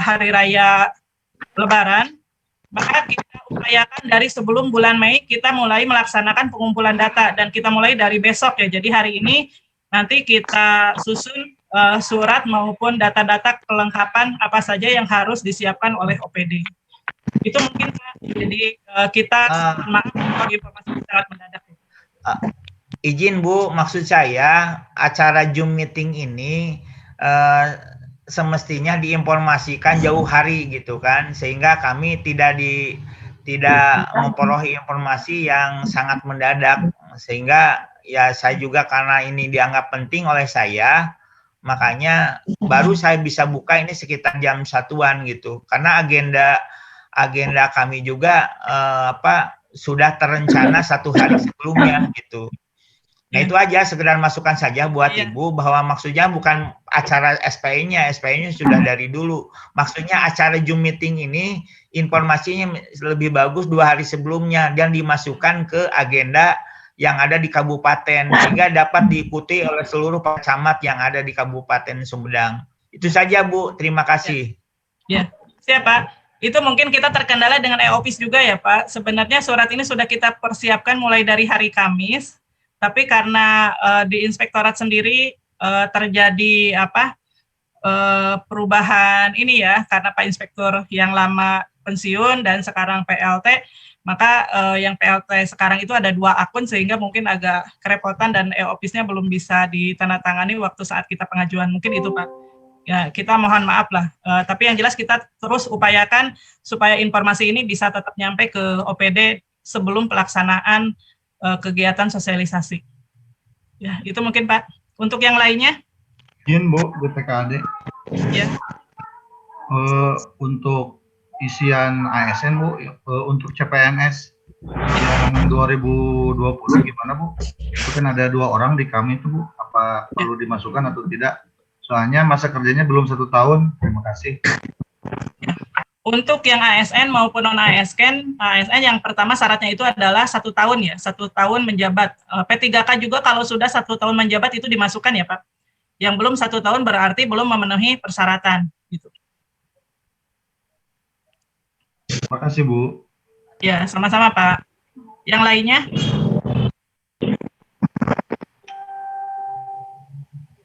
Hari Raya Lebaran, maka kita upayakan dari sebelum bulan Mei kita mulai melaksanakan pengumpulan data dan kita mulai dari besok ya. Jadi hari ini nanti kita susun surat maupun data-data kelengkapan apa saja yang harus disiapkan oleh OPD. Itu mungkin jadi kita maaf kalau informasi sangat mendadak. Izin Bu, maksud saya acara Zoom meeting ini semestinya diinformasikan jauh hari gitu kan, sehingga kami tidak memperoleh informasi yang sangat mendadak, sehingga ya saya juga karena ini dianggap penting oleh saya, makanya baru saya bisa buka ini sekitar jam 1-an gitu, karena agenda kami juga sudah terencana 1 hari sebelumnya gitu. Nah, itu aja sekedar masukan saja buat Ibu bahwa maksudnya bukan acara SPI-nya sudah dari dulu. Maksudnya acara Zoom meeting ini informasinya lebih bagus 2 hari sebelumnya dan dimasukkan ke agenda yang ada di kabupaten sehingga dapat diikuti oleh seluruh camat yang ada di Kabupaten Sumedang. Itu saja Bu, terima kasih. Ya, siap Pak. Itu mungkin kita terkendala dengan e-office juga ya Pak. Sebenarnya surat ini sudah kita persiapkan mulai dari hari Kamis. Tapi karena di inspektorat sendiri terjadi perubahan ini ya, karena Pak Inspektur yang lama pensiun dan sekarang PLT, Maka yang PLT sekarang itu ada 2 akun sehingga mungkin agak kerepotan dan e-office-nya belum bisa ditandatangani waktu saat kita pengajuan. Mungkin itu Pak. Ya, kita mohon maaf lah. Tapi yang jelas kita terus upayakan supaya informasi ini bisa tetap nyampe ke OPD sebelum pelaksanaan kegiatan sosialisasi. Ya, itu mungkin Pak. Untuk yang lainnya? Izin Bu, BPKAD. Ya. Untuk isian ASN Bu, untuk CPNS yang 2020 gimana Bu? Itu kan ada 2 orang di kami itu Bu, apa perlu dimasukkan atau tidak? Soalnya masa kerjanya belum 1 tahun. Terima kasih. Untuk yang ASN maupun non ASN yang pertama syaratnya itu adalah 1 tahun ya, 1 tahun menjabat. P3K juga kalau sudah 1 tahun menjabat itu dimasukkan ya Pak. Yang belum 1 tahun berarti belum memenuhi persyaratan. Gitu. Terima kasih Bu. Ya, sama-sama Pak. Yang lainnya?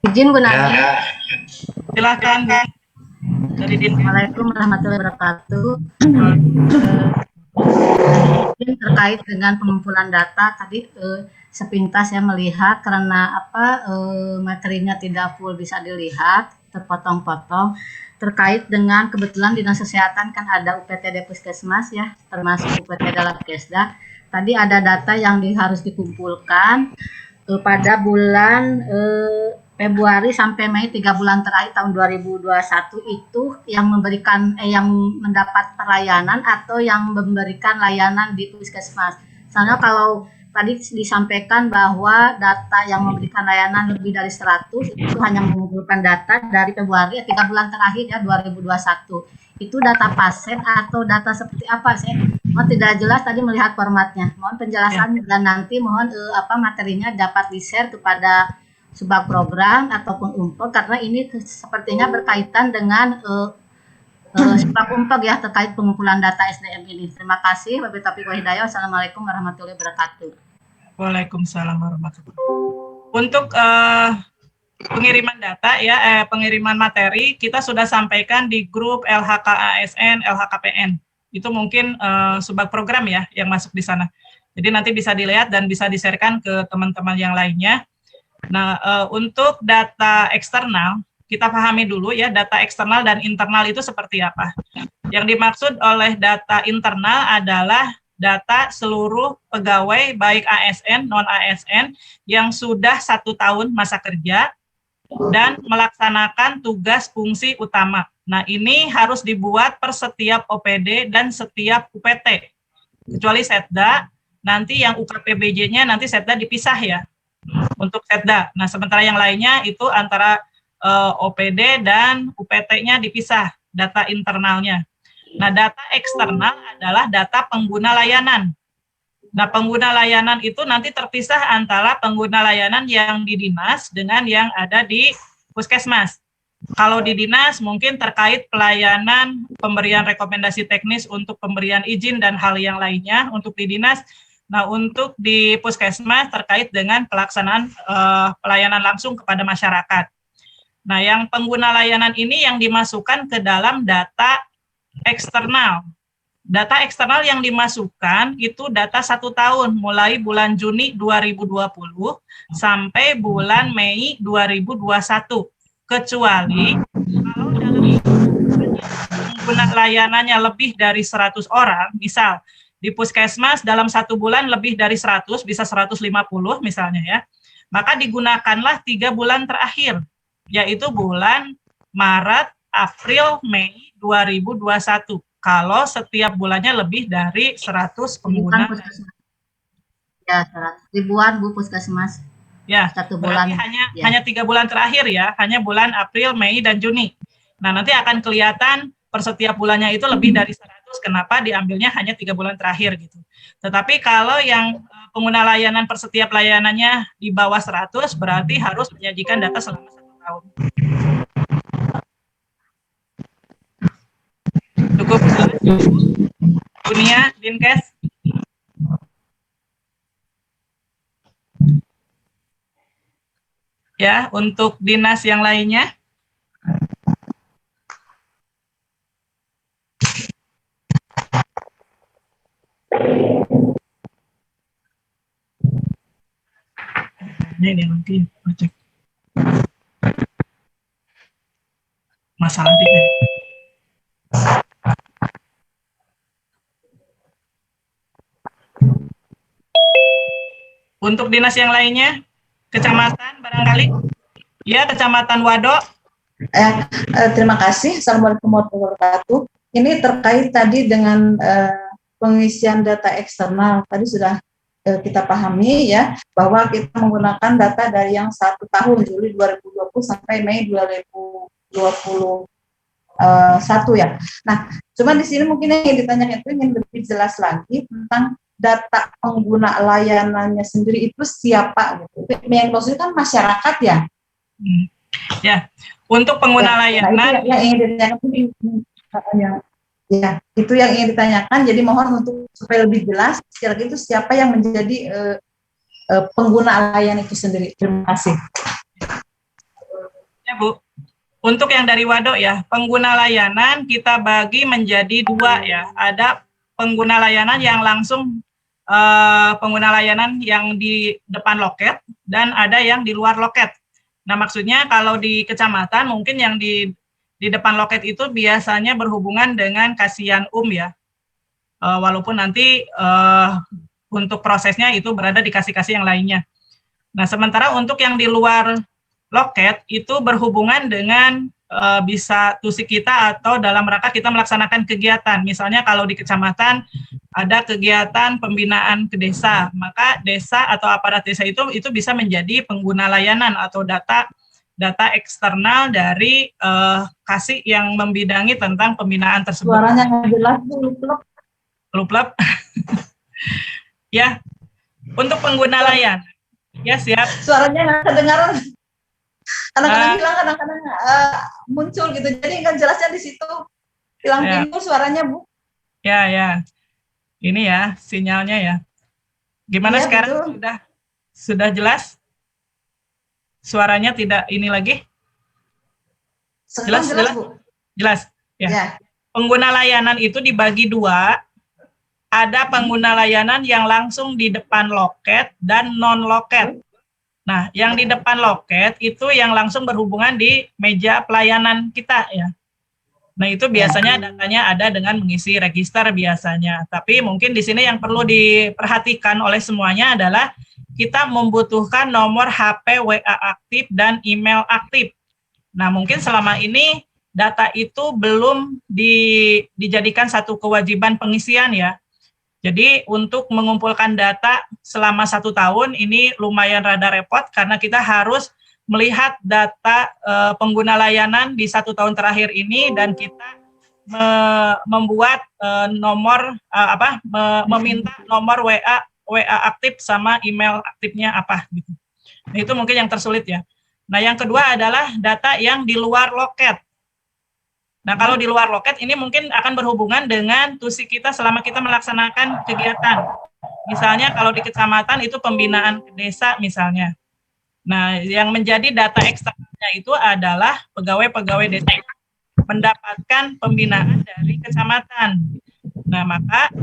Izin Bu Nani. Ya. Silakan Bu. Dari Assalamualaikum warahmatullahi wabarakatuh. Izin terkait dengan pengumpulan data tadi sepintas saya melihat karena materinya tidak full bisa dilihat, terpotong-potong. Terkait dengan kebetulan Dinas Kesehatan kan ada UPTD Puskesmas ya, termasuk UPTD Labkesda. Tadi ada data yang harus dikumpulkan pada bulan Februari sampai Mei 3 bulan terakhir tahun 2021 itu yang memberikan yang mendapat pelayanan atau yang memberikan layanan di Puskesmas. Soalnya kalau tadi disampaikan bahwa data yang memberikan layanan lebih dari 100 itu hanya mengumpulkan data dari Februari 3 bulan terakhir ya 2021. Itu data pasien atau data seperti apa? Saya tidak jelas tadi melihat formatnya. Mohon penjelasan dan nanti mohon materinya dapat di-share kepada subag program ataupun UMPEG karena ini sepertinya berkaitan dengan subag UMPEG ya terkait pengumpulan data SDM ini. Terima kasih. Wabillahi taufiq wal hidayah. Wassalamualaikum warahmatullahi wabarakatuh. Waalaikumsalam warahmatullahi wabarakatuh. Untuk pengiriman data ya, pengiriman materi kita sudah sampaikan di grup LHK ASN, LHKPN. Itu mungkin subag program ya yang masuk di sana. Jadi nanti bisa dilihat dan bisa di-sharekan ke teman-teman yang lainnya. Nah, untuk data eksternal, kita pahami dulu ya, data eksternal dan internal itu seperti apa. Yang dimaksud oleh data internal adalah data seluruh pegawai, baik ASN, non-ASN, yang sudah 1 tahun masa kerja, dan melaksanakan tugas fungsi utama. Nah, ini harus dibuat per setiap OPD dan setiap UPT. Kecuali Setda, nanti yang UKPBJ-nya nanti Setda dipisah ya. Untuk Setda. Nah, sementara yang lainnya itu antara OPD dan UPT-nya dipisah, data internalnya. Nah, data eksternal adalah data pengguna layanan. Nah, pengguna layanan itu nanti terpisah antara pengguna layanan yang di dinas dengan yang ada di Puskesmas. Kalau di dinas mungkin terkait pelayanan pemberian rekomendasi teknis untuk pemberian izin dan hal yang lainnya untuk di dinas. Nah, untuk di Puskesmas terkait dengan pelaksanaan pelayanan langsung kepada masyarakat. Nah, yang pengguna layanan ini yang dimasukkan ke dalam data eksternal. Data eksternal yang dimasukkan itu data 1 tahun, mulai bulan Juni 2020 sampai bulan Mei 2021. Kecuali kalau dalam pengguna layanannya lebih dari 100 orang, misal di Puskesmas dalam 1 bulan lebih dari 100, bisa 150 misalnya ya, maka digunakanlah 3 bulan terakhir, yaitu bulan Maret, April, Mei 2021. Kalau setiap bulannya lebih dari 100 pengguna. Ya, 100 ribuan Bu Puskesmas. Ya, 1 bulan. Hanya 3 bulan terakhir ya, hanya bulan April, Mei, dan Juni. Nah, nanti akan kelihatan per setiap bulannya itu lebih dari 100, kenapa diambilnya hanya 3 bulan terakhir gitu. Tetapi kalau yang pengguna layanan per setiap layanannya di bawah 100, berarti harus menyajikan data selama 1 tahun. Cukup Dunia, Dinkes. Ya, untuk dinas yang lainnya. ini lagi cek masalah di untuk dinas yang lainnya, kecamatan barangkali, ya Kecamatan Wadok. Terima kasih. Assalamualaikum warahmatullahi wabarakatuh. Ini terkait tadi dengan pengisian data eksternal. Tadi sudah kita pahami ya bahwa kita menggunakan data dari yang 1 tahun Juli 2020 sampai Mei 2021 ya. Nah, cuma di sini mungkin yang ditanyakan itu ingin lebih jelas lagi tentang data pengguna layanannya sendiri itu siapa gitu. Yang maksudnya kan masyarakat ya. Ya, untuk pengguna layanan. Nah, itu yang ingin ditanyakan itu yang ingin ditanyakan. Jadi mohon untuk supaya lebih jelas sekali lagi itu siapa yang menjadi pengguna layanan itu sendiri. Terima kasih. Ya Bu, untuk yang dari Wadok ya, pengguna layanan kita bagi menjadi 2 ya. Ada pengguna layanan yang langsung pengguna layanan yang di depan loket dan ada yang di luar loket. Nah, maksudnya kalau di kecamatan mungkin yang di depan loket itu biasanya berhubungan dengan kasihan ya. Walaupun nanti untuk prosesnya itu berada di kasih-kasih yang lainnya. Nah, sementara untuk yang di luar loket itu berhubungan dengan bisa tusik kita atau dalam rangka kita melaksanakan kegiatan. Misalnya kalau di kecamatan ada kegiatan pembinaan ke desa, maka desa atau aparat desa itu bisa menjadi pengguna layanan atau data eksternal dari kasih yang membidangi tentang pembinaan tersebut. Suaranya nggak jelas Bu, luplep. Ya, untuk pengguna layanan, ya siap. Suaranya nggak kedengaran. Kadang-kadang hilang, kadang-kadang muncul gitu. Jadi nggak jelasnya di situ. Hilang timbul suaranya Bu. Ya. Ini ya sinyalnya ya. Gimana ya, sekarang betul. Sudah jelas? Suaranya tidak ini lagi? Jelas Bu. Jelas. Ya. Pengguna layanan itu dibagi 2. Ada pengguna layanan yang langsung di depan loket dan non loket. Nah, yang di depan loket itu yang langsung berhubungan di meja pelayanan kita ya. Nah, itu biasanya datanya ada dengan mengisi register biasanya. Tapi mungkin di sini yang perlu diperhatikan oleh semuanya adalah kita membutuhkan nomor HP WA aktif dan email aktif. Nah, mungkin selama ini data itu belum dijadikan satu kewajiban pengisian ya. Jadi untuk mengumpulkan data selama 1 tahun ini lumayan rada repot karena kita harus melihat data pengguna layanan di 1 tahun terakhir ini dan kita membuat nomor meminta nomor WA aktif sama email aktifnya apa gitu. Nah, itu mungkin yang tersulit ya. Nah, yang kedua adalah data yang di luar loket. Nah, kalau di luar loket ini mungkin akan berhubungan dengan tusi kita selama kita melaksanakan kegiatan. Misalnya kalau di kecamatan itu pembinaan ke desa misalnya. Nah, yang menjadi data eksternalnya itu adalah pegawai-pegawai desa mendapatkan pembinaan dari kecamatan. Nah, maka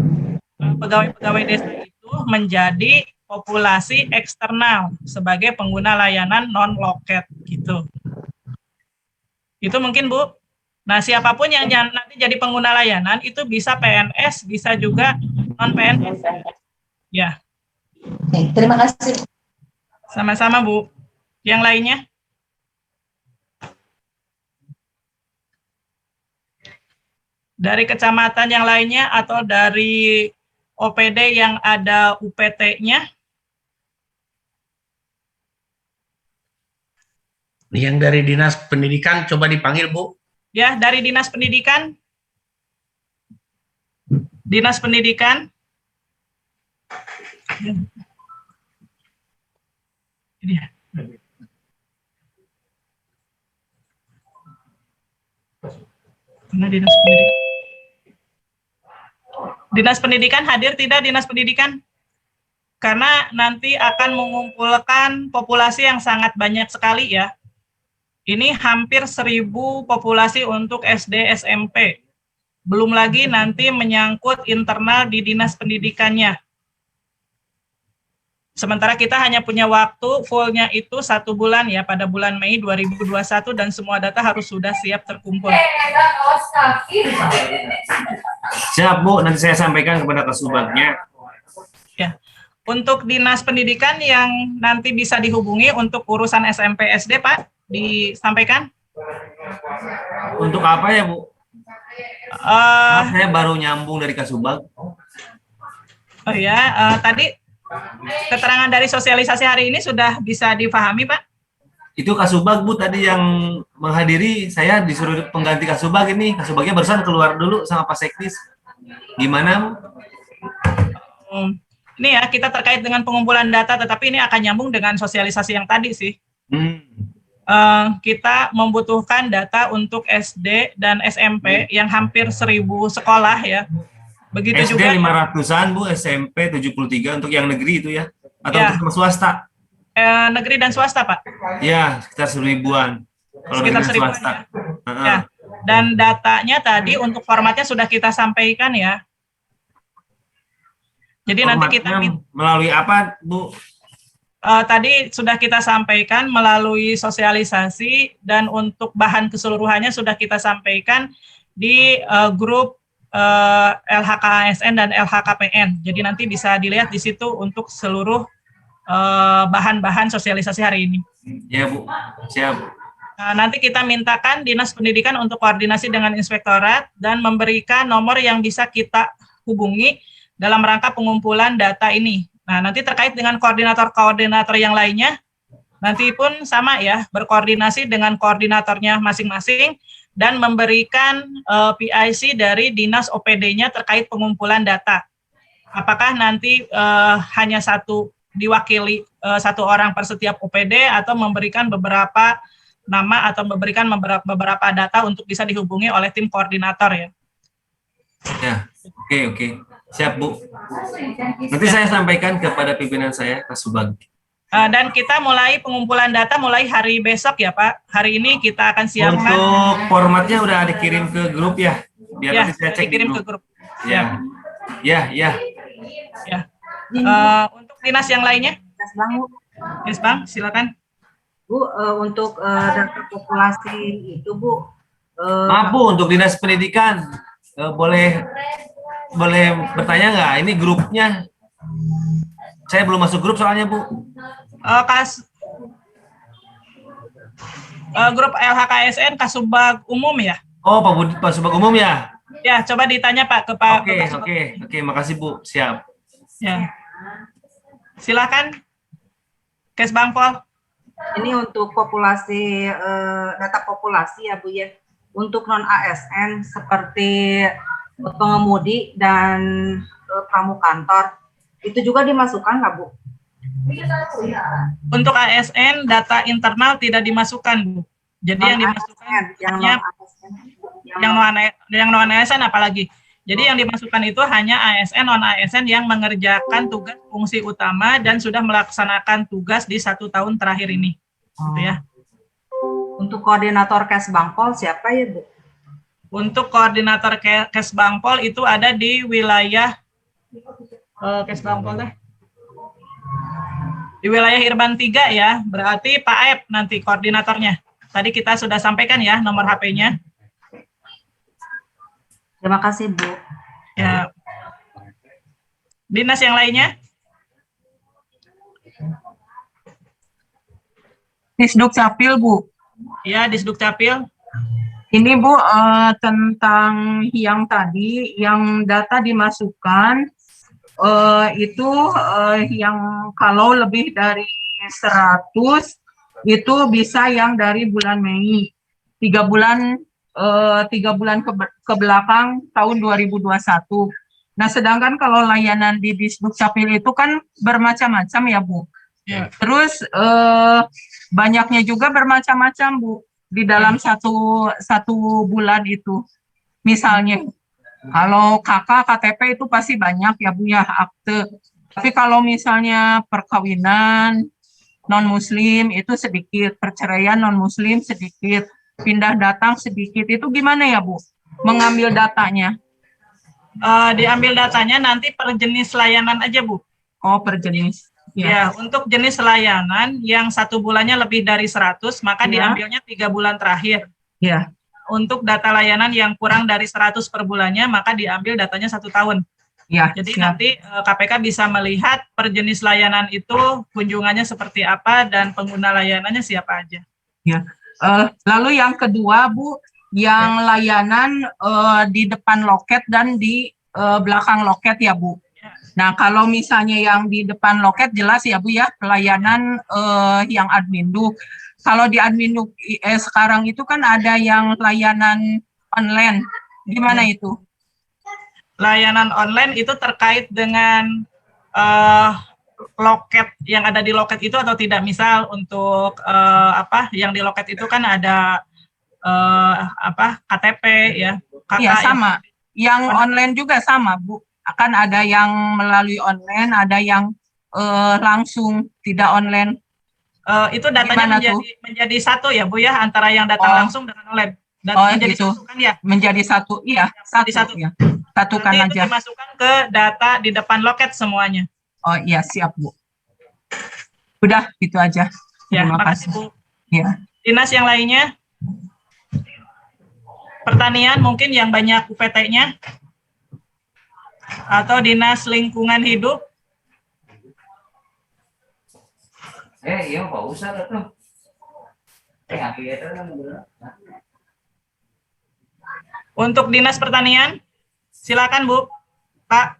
pegawai-pegawai desa itu menjadi populasi eksternal sebagai pengguna layanan non-loket gitu. Itu mungkin Bu. Nah, siapapun yang nanti jadi pengguna layanan itu bisa PNS, bisa juga non-PNS. Ya. Oke, terima kasih. Sama-sama, Bu. Yang lainnya? Dari kecamatan yang lainnya atau dari OPD yang ada UPT-nya? Yang dari Dinas Pendidikan coba dipanggil, Bu. Ya, dari Dinas Pendidikan. Dinas Pendidikan. Ini ya. Mana Dinas Pendidikan? Dinas Pendidikan hadir tidak Dinas Pendidikan? Karena nanti akan mengumpulkan populasi yang sangat banyak sekali ya. Ini hampir 1.000 populasi untuk SD, SMP. Belum lagi nanti menyangkut internal di Dinas Pendidikannya. Sementara kita hanya punya waktu fullnya itu 1 bulan ya, pada bulan Mei 2021, dan semua data harus sudah siap terkumpul. Siap Bu, nanti saya sampaikan kepada Kasubagnya. Ya. Untuk Dinas Pendidikan yang nanti bisa dihubungi untuk urusan SMP SD, Pak, disampaikan? Untuk apa ya Bu? Saya baru nyambung dari Kasubag. Oh ya, tadi keterangan dari sosialisasi hari ini sudah bisa difahami, Pak? Itu Kasubag Bu tadi yang menghadiri, saya disuruh pengganti Kasubag ini. Kasubagnya barusan keluar dulu sama Pak Sekdis. Gimana Bu? Ini ya, kita terkait dengan pengumpulan data, tetapi ini akan nyambung dengan sosialisasi yang tadi sih. Kita membutuhkan data untuk SD dan SMP yang hampir 1.000 sekolah ya. Begitu SD juga 500-an Bu, SMP 73 untuk yang negeri itu ya? Atau ya, untuk swasta? Negeri dan swasta, Pak. Ya, sekitar 1.000-an. Kalau Sekitar negeri dan 1.000-an swasta. ya. Dan datanya tadi untuk formatnya sudah kita sampaikan ya. Jadi nanti kita melalui apa Bu? Tadi sudah kita sampaikan melalui sosialisasi, dan untuk bahan keseluruhannya sudah kita sampaikan di grup LHK-ASN dan LHKPN. Jadi nanti bisa dilihat di situ untuk seluruh bahan-bahan sosialisasi hari ini. Ya Bu, siap. Nanti kita mintakan Dinas Pendidikan untuk koordinasi dengan Inspektorat dan memberikan nomor yang bisa kita hubungi dalam rangka pengumpulan data ini. Nah, nanti terkait dengan koordinator-koordinator yang lainnya, nanti pun sama ya, berkoordinasi dengan koordinatornya masing-masing dan memberikan PIC dari Dinas OPD-nya terkait pengumpulan data. Apakah nanti hanya diwakili 1 orang per setiap OPD, atau memberikan beberapa nama atau memberikan beberapa data untuk bisa dihubungi oleh tim koordinator ya. Ya, oke. Siap Bu. Nanti saya sampaikan kepada pimpinan saya, Kasubag. Dan kita mulai pengumpulan data mulai hari besok ya Pak. Hari ini kita akan siapkan. Untuk formatnya udah dikirim ke grup ya? Biar Ya, nanti saya cek dikirim di ke grup. Ya. Untuk dinas yang lainnya? Yes, Bang, Bu. Yes, Bang, silakan. Bu, untuk data populasi itu, Bu. Maaf Bu, untuk Dinas Pendidikan, boleh bertanya nggak? Ini grupnya, saya belum masuk grup soalnya Bu. Grup LHK-ASN Kasubag Umum ya? Oh, Pak Subag Umum ya? Ya, coba ditanya Pak ke Pak. Oke, makasih Bu, siap. Ya. Silakan, Kesbangpol. Ini untuk populasi, data populasi ya Bu ya. Untuk non-ASN seperti pengemudi dan pramukantor, itu juga dimasukkan nggak Bu? Untuk ASN, data internal tidak dimasukkan, Bu. Jadi yang dimasukkan yang non-ASN apalagi. Jadi yang dimasukkan itu hanya ASN, non-ASN yang mengerjakan tugas fungsi utama dan sudah melaksanakan tugas di 1 tahun terakhir ini. Gitu ya. Untuk koordinator Kesbangpol siapa ya Bu? Untuk koordinator Kesbangpol itu ada di wilayah Kesbangpol deh. Di wilayah Irban 3 ya, berarti Pak Aep nanti koordinatornya. Tadi kita sudah sampaikan ya nomor HP-nya. Terima kasih Bu. Ya. Dinas yang lainnya? Disduk Capil Bu. Ya, Disduk Capil. Ini Bu, tentang yang tadi, yang data dimasukkan, itu yang kalau lebih dari 100, itu bisa yang dari bulan Mei, 3 bulan ke belakang tahun 2021. Nah, sedangkan kalau layanan di Disduk Capil itu kan bermacam-macam ya Bu. Ya. Terus banyaknya juga bermacam-macam Bu di dalam satu bulan itu. Misalnya kalau KTP itu pasti banyak ya Bu ya, akte. Tapi kalau misalnya perkawinan non-muslim itu sedikit, perceraian non-muslim sedikit, pindah datang sedikit, itu gimana ya Bu mengambil datanya? Diambil datanya nanti per jenis layanan aja Bu. Oh, per jenis. Ya, untuk jenis layanan yang 1 bulannya lebih dari 100, maka Ya. diambilnya 3 bulan terakhir. Ya. Untuk data layanan yang kurang dari 100 per bulannya, maka diambil datanya 1 tahun. Ya, Jadi siap. nanti KPK bisa melihat per jenis layanan itu kunjungannya seperti apa dan pengguna layanannya siapa aja. Ya. Lalu yang kedua, Bu, yang layanan di depan loket dan di belakang loket ya, Bu. Nah, kalau misalnya yang di depan loket jelas ya, Bu ya, pelayanan yang Adminduk. Kalau di Adminduk sekarang itu kan ada yang layanan online. Gimana itu? Layanan online itu terkait dengan loket yang ada di loket itu atau tidak. Misal untuk yang di loket itu kan ada KTP ya. Iya, sama. Yang online juga sama, Bu. Akan ada yang melalui online, ada yang langsung tidak online. Itu datanya menjadi satu ya, Bu ya, antara yang datang langsung dengan online. Menjadi gitu. satu kan ya? Menjadi satu, iya, satu. Ya. Satukan nanti aja. Itu dimasukkan ke data di depan loket semuanya. Oh iya, siap, Bu. Udah, gitu aja. Terima kasih, Bu. Ya. Dinas yang lainnya? Pertanian mungkin yang banyak UPT-nya? Atau Dinas Lingkungan Hidup? Iya Pak Usah tuh. Untuk Dinas Pertanian, silakan Bu, Pak.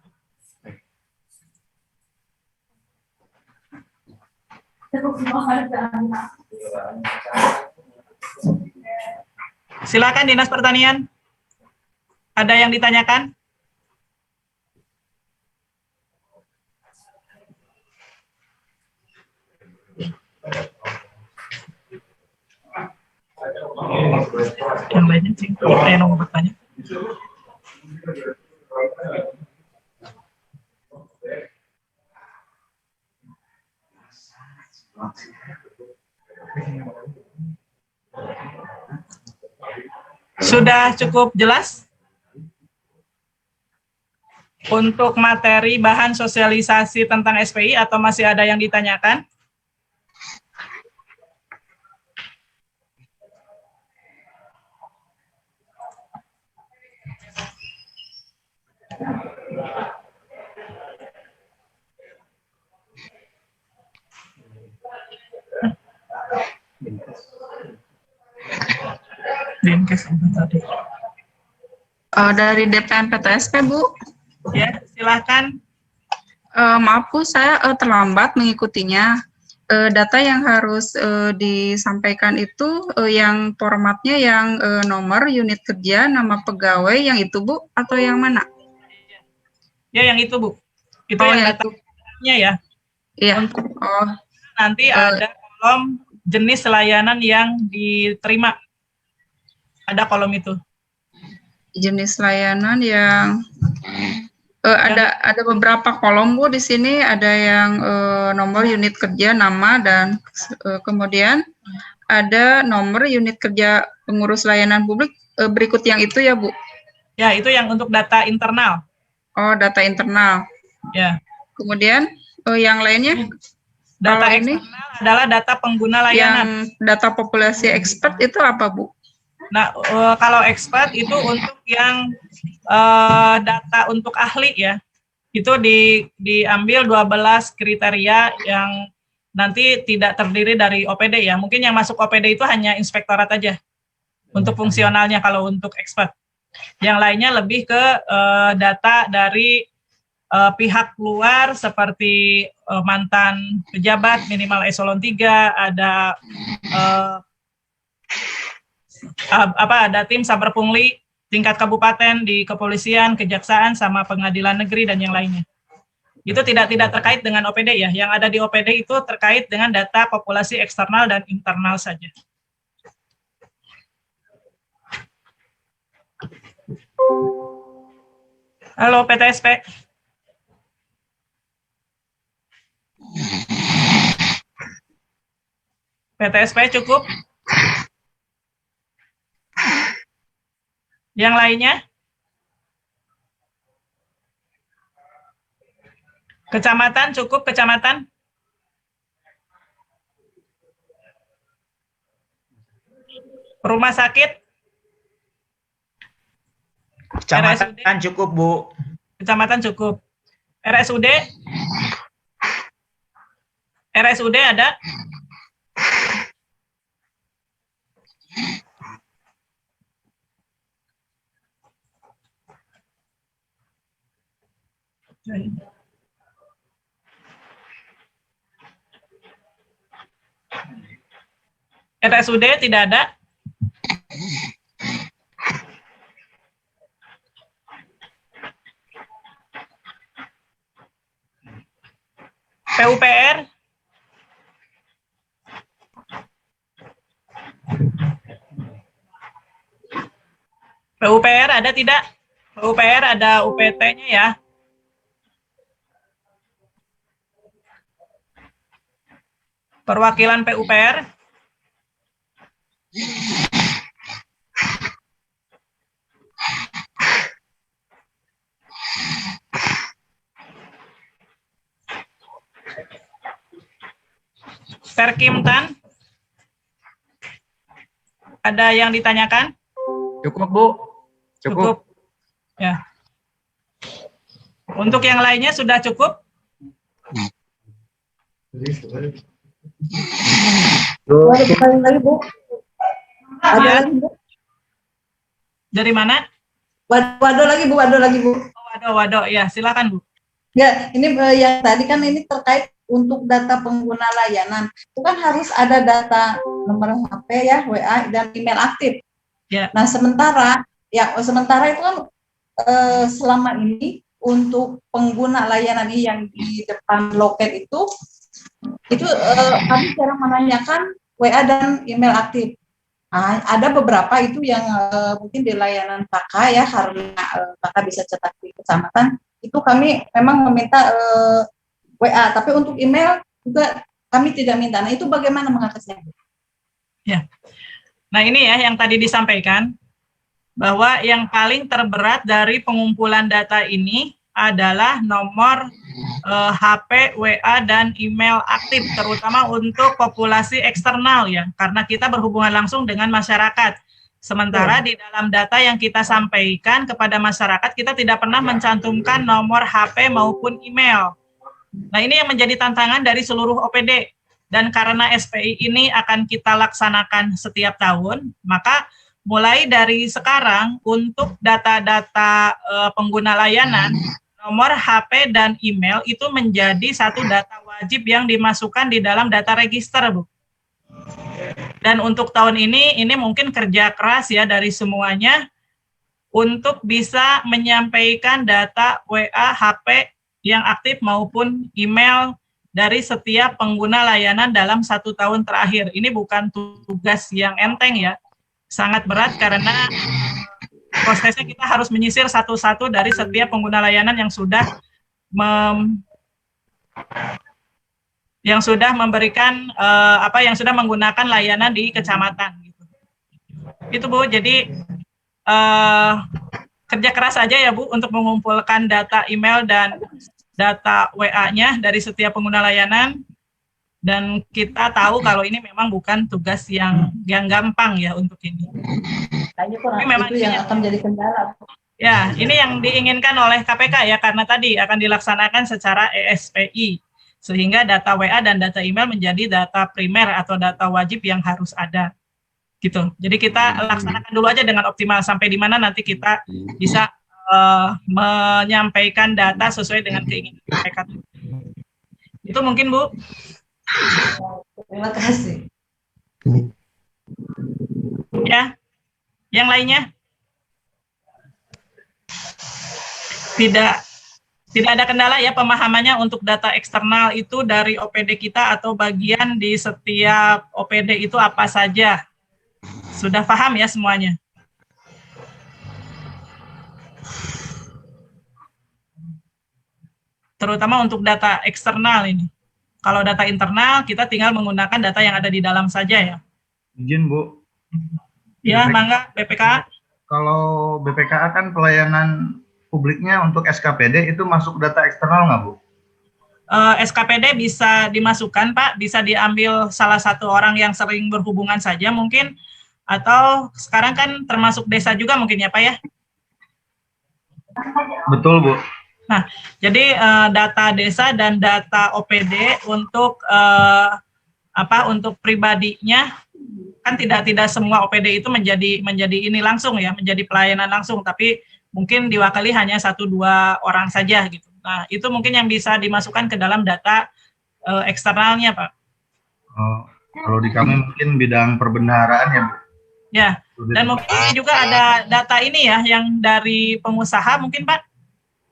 Silakan Dinas Pertanian. Ada yang ditanyakan? Yang lainnya sih, yang mau bertanya. Sudah cukup jelas? Untuk materi bahan sosialisasi tentang SPI atau masih ada yang ditanyakan? Dari DPM PTSP, Bu. Ya, silakan. Maaf, Bu, saya terlambat mengikutinya. Data yang harus disampaikan itu yang formatnya yang nomor, unit kerja, nama pegawai, yang itu, Bu, atau yang mana? Ya, yang itu, Bu. Itu yang datanya ya. Iya. Nanti ada kolom jenis layanan yang diterima. Ada kolom itu. Jenis layanan yang ada beberapa kolom, Bu, di sini ada yang nomor unit kerja, nama, dan kemudian ada nomor unit kerja pengurus layanan publik berikut yang itu ya, Bu? Ya, itu yang untuk data internal. Oh, data internal. Ya. Kemudian yang lainnya? Data eksternal adalah data pengguna layanan. Yang data populasi expert itu apa, Bu? Nah, kalau expert itu untuk yang data untuk ahli ya, itu diambil 12 kriteria yang nanti tidak terdiri dari OPD ya. Mungkin yang masuk OPD itu hanya inspektorat aja untuk fungsionalnya kalau untuk expert. Yang lainnya lebih ke data dari pihak luar seperti mantan pejabat minimal eselon 3, ada ada tim saber pungli tingkat kabupaten di kepolisian, kejaksaan, sama pengadilan negeri dan yang lainnya. Itu tidak terkait dengan OPD ya. Yang ada di OPD itu terkait dengan data populasi eksternal dan internal saja. Halo PTSP. PTSP cukup? Yang lainnya? Kecamatan cukup, kecamatan? Rumah sakit? Kecamatan cukup, Bu. Kecamatan cukup. RSUD? RSUD ada? RSUD tidak ada? PUPR? PUPR ada tidak? PUPR ada UPT-nya ya. Perwakilan PUPR? Perkimtan? Ada yang ditanyakan? Cukup, Bu. Cukup. Ya. Untuk yang lainnya sudah cukup? Lagi, Bu. Ada Ya. lagi, Bu. Dari mana? Waduh lagi, Bu. Waduh lagi, Bu. Waduh. Ya, silakan, Bu. Ya, ini yang tadi kan ini terkait untuk data pengguna layanan. Itu kan harus ada data nomor HP ya, WA dan email aktif. Ya. Nah, sementara itu kan selama ini untuk pengguna layanan ini yang di depan loket itu kami cara menanyakan WA dan email aktif. Nah, ada beberapa itu yang mungkin di layanan KK ya, karena KK bisa cetak di kecamatan, itu kami memang meminta WA, tapi untuk email juga kami tidak minta. Nah, itu bagaimana mengatasinya? Ya. Nah, ini ya yang tadi disampaikan, bahwa yang paling terberat dari pengumpulan data ini adalah nomor HP, WA, dan email aktif, terutama untuk populasi eksternal ya, karena kita berhubungan langsung dengan masyarakat. Sementara di dalam data yang kita sampaikan kepada masyarakat, kita tidak pernah mencantumkan nomor HP maupun email. Nah, ini yang menjadi tantangan dari seluruh OPD. Dan karena SPI ini akan kita laksanakan setiap tahun, maka mulai dari sekarang untuk data-data pengguna layanan, nomor HP dan email itu menjadi satu data wajib yang dimasukkan di dalam data register, Bu. Dan untuk tahun ini mungkin kerja keras ya dari semuanya untuk bisa menyampaikan data WA, HP yang aktif maupun email dari setiap pengguna layanan dalam 1 tahun terakhir. Ini bukan tugas yang enteng ya, sangat berat karena prosesnya kita harus menyisir satu-satu dari setiap pengguna layanan yang sudah memberikan yang sudah menggunakan layanan di kecamatan. Gitu. Itu Bu, jadi kerja keras saja ya Bu untuk mengumpulkan data email dan data WA-nya dari setiap pengguna layanan, dan kita tahu kalau ini memang bukan tugas yang gampang ya untuk ini. Tapi memang itu yang akan menjadi kendala. Ya, ini yang diinginkan oleh KPK ya, karena tadi akan dilaksanakan secara ESPI, sehingga data WA dan data email menjadi data primer atau data wajib yang harus ada. Gitu. Jadi kita laksanakan dulu aja dengan optimal sampai di mana nanti kita bisa menyampaikan data sesuai dengan keinginan mereka. Itu mungkin Bu. Terima kasih. Ya, yang lainnya? Tidak ada kendala ya pemahamannya untuk data eksternal itu dari OPD kita atau bagian di setiap OPD itu apa saja? Sudah paham ya semuanya? Terutama untuk data eksternal ini. Kalau data internal, kita tinggal menggunakan data yang ada di dalam saja ya. Izin, Bu. Ya, mangga BPKA. Kalau BPKA kan pelayanan publiknya untuk SKPD itu masuk data eksternal nggak, Bu? SKPD bisa dimasukkan, Pak. Bisa diambil salah satu orang yang sering berhubungan saja. Mungkin atau sekarang kan termasuk desa juga mungkin ya Pak ya? Betul, Bu. Nah, jadi data desa dan data OPD untuk untuk pribadinya kan tidak semua OPD itu menjadi ini langsung ya, menjadi pelayanan langsung, tapi mungkin diwakili hanya 1-2 orang saja gitu. Nah, itu mungkin yang bisa dimasukkan ke dalam data eksternalnya, Pak. Kalau di kami mungkin bidang perbendaharaan ya, Bu. Ya, dan mungkin ini juga ada data ini ya, yang dari pengusaha mungkin, Pak.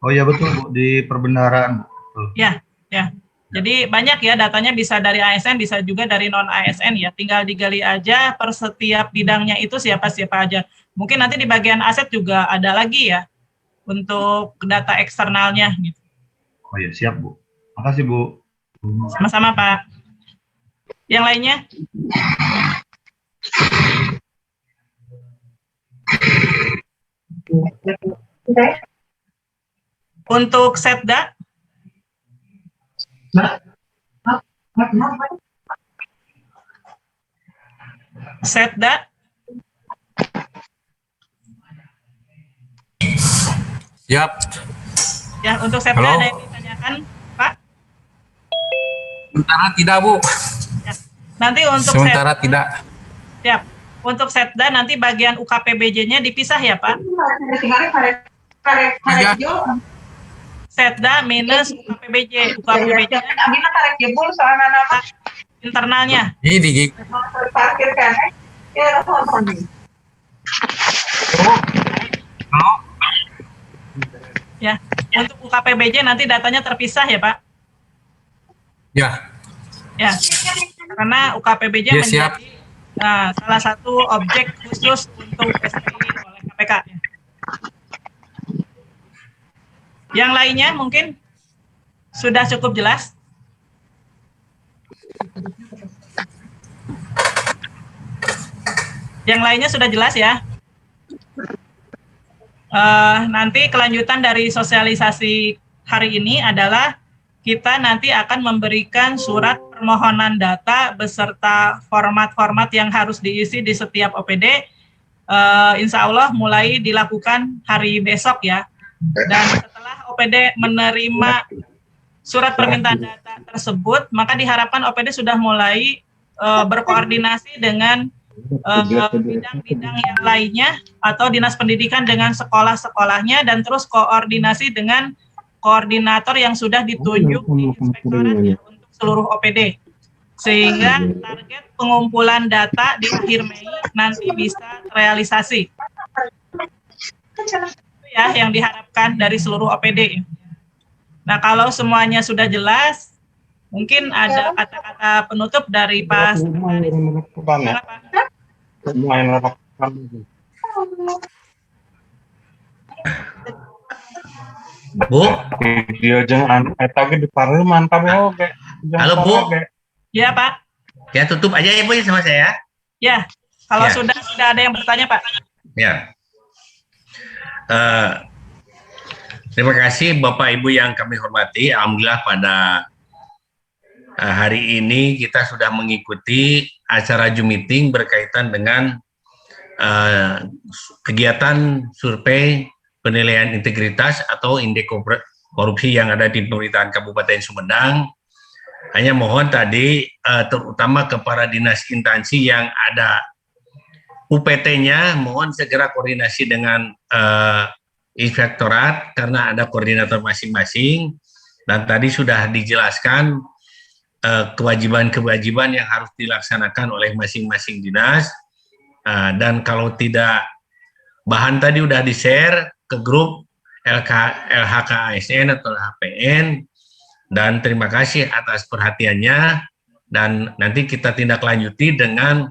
Oh ya betul, Bu, di perbendaharaan, Bu. Ya. Jadi banyak ya datanya, bisa dari ASN, bisa juga dari non ASN ya. Tinggal digali aja per setiap bidangnya itu siapa aja. Mungkin nanti di bagian aset juga ada lagi ya untuk data eksternalnya gitu. Oh ya, siap, Bu. Makasih, Bu. Sama-sama, Pak. Yang lainnya? Untuk Setda? Setda? Siap. Ya, untuk Setda Halo. ada yang ditanyakan, Pak? Sementara tidak, Bu. Ya. Nanti untuk Sementara Setda, tidak. siap. Untuk Setda nanti bagian UKPBJ-nya dipisah ya, Pak? Setda minus UKPBJ. Internalnya. Ini di Ya, untuk UKPBJ nanti datanya terpisah ya, Pak? Ya. Ya, karena UKPBJ Ya, menjadi siap. salah satu objek khusus untuk SPI oleh KPK. Yang lainnya mungkin sudah cukup jelas? Yang lainnya sudah jelas ya? Nanti kelanjutan dari sosialisasi hari ini adalah kita nanti akan memberikan surat permohonan data beserta format-format yang harus diisi di setiap OPD. Insya Allah mulai dilakukan hari besok ya. Dan setelah OPD menerima surat permintaan data tersebut, maka diharapkan OPD sudah mulai berkoordinasi dengan bidang-bidang yang lainnya atau dinas pendidikan dengan sekolah-sekolahnya, dan terus koordinasi dengan koordinator yang sudah ditunjuk di inspektorat ya, untuk seluruh OPD, sehingga target pengumpulan data di akhir Mei nanti bisa terrealisasi. Itu ya yang diharapkan dari seluruh OPD. Nah, kalau semuanya sudah jelas, mungkin ada kata-kata penutup dari Pak Sekretaris. Bu, Video jangan eta ge di pareu mantap ya, oke. halo Bu. Ya, Pak. Ya, tutup aja ya Bu ya sama saya. Ya, kalau Ya. sudah ada yang bertanya, Pak. Ya. Terima kasih Bapak Ibu yang kami hormati. Alhamdulillah pada hari ini kita sudah mengikuti acara Zoom meeting berkaitan dengan kegiatan survei penilaian integritas atau indeks korupsi yang ada di pemerintahan Kabupaten Sumedang. Hanya mohon tadi terutama kepada dinas instansi yang ada UPT-nya, mohon segera koordinasi dengan inspektorat karena ada koordinator masing-masing, dan tadi sudah dijelaskan kewajiban-kewajiban yang harus dilaksanakan oleh masing-masing dinas. Dan kalau tidak, bahan tadi udah di-share ke grup LHKASN atau HPN, dan terima kasih atas perhatiannya, dan nanti kita tindak lanjuti dengan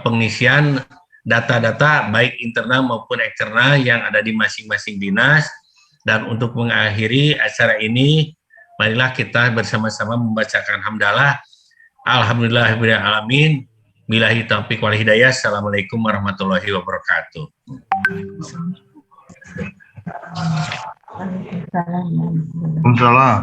pengisian data-data baik internal maupun eksternal yang ada di masing-masing dinas. Dan untuk mengakhiri acara ini, marilah kita bersama-sama membacakan hamdalah. Alhamdulillahirabbil alamin. Billahi taufiq wal hidayah. Assalamualaikum warahmatullahi wabarakatuh. Waalaikumsalam.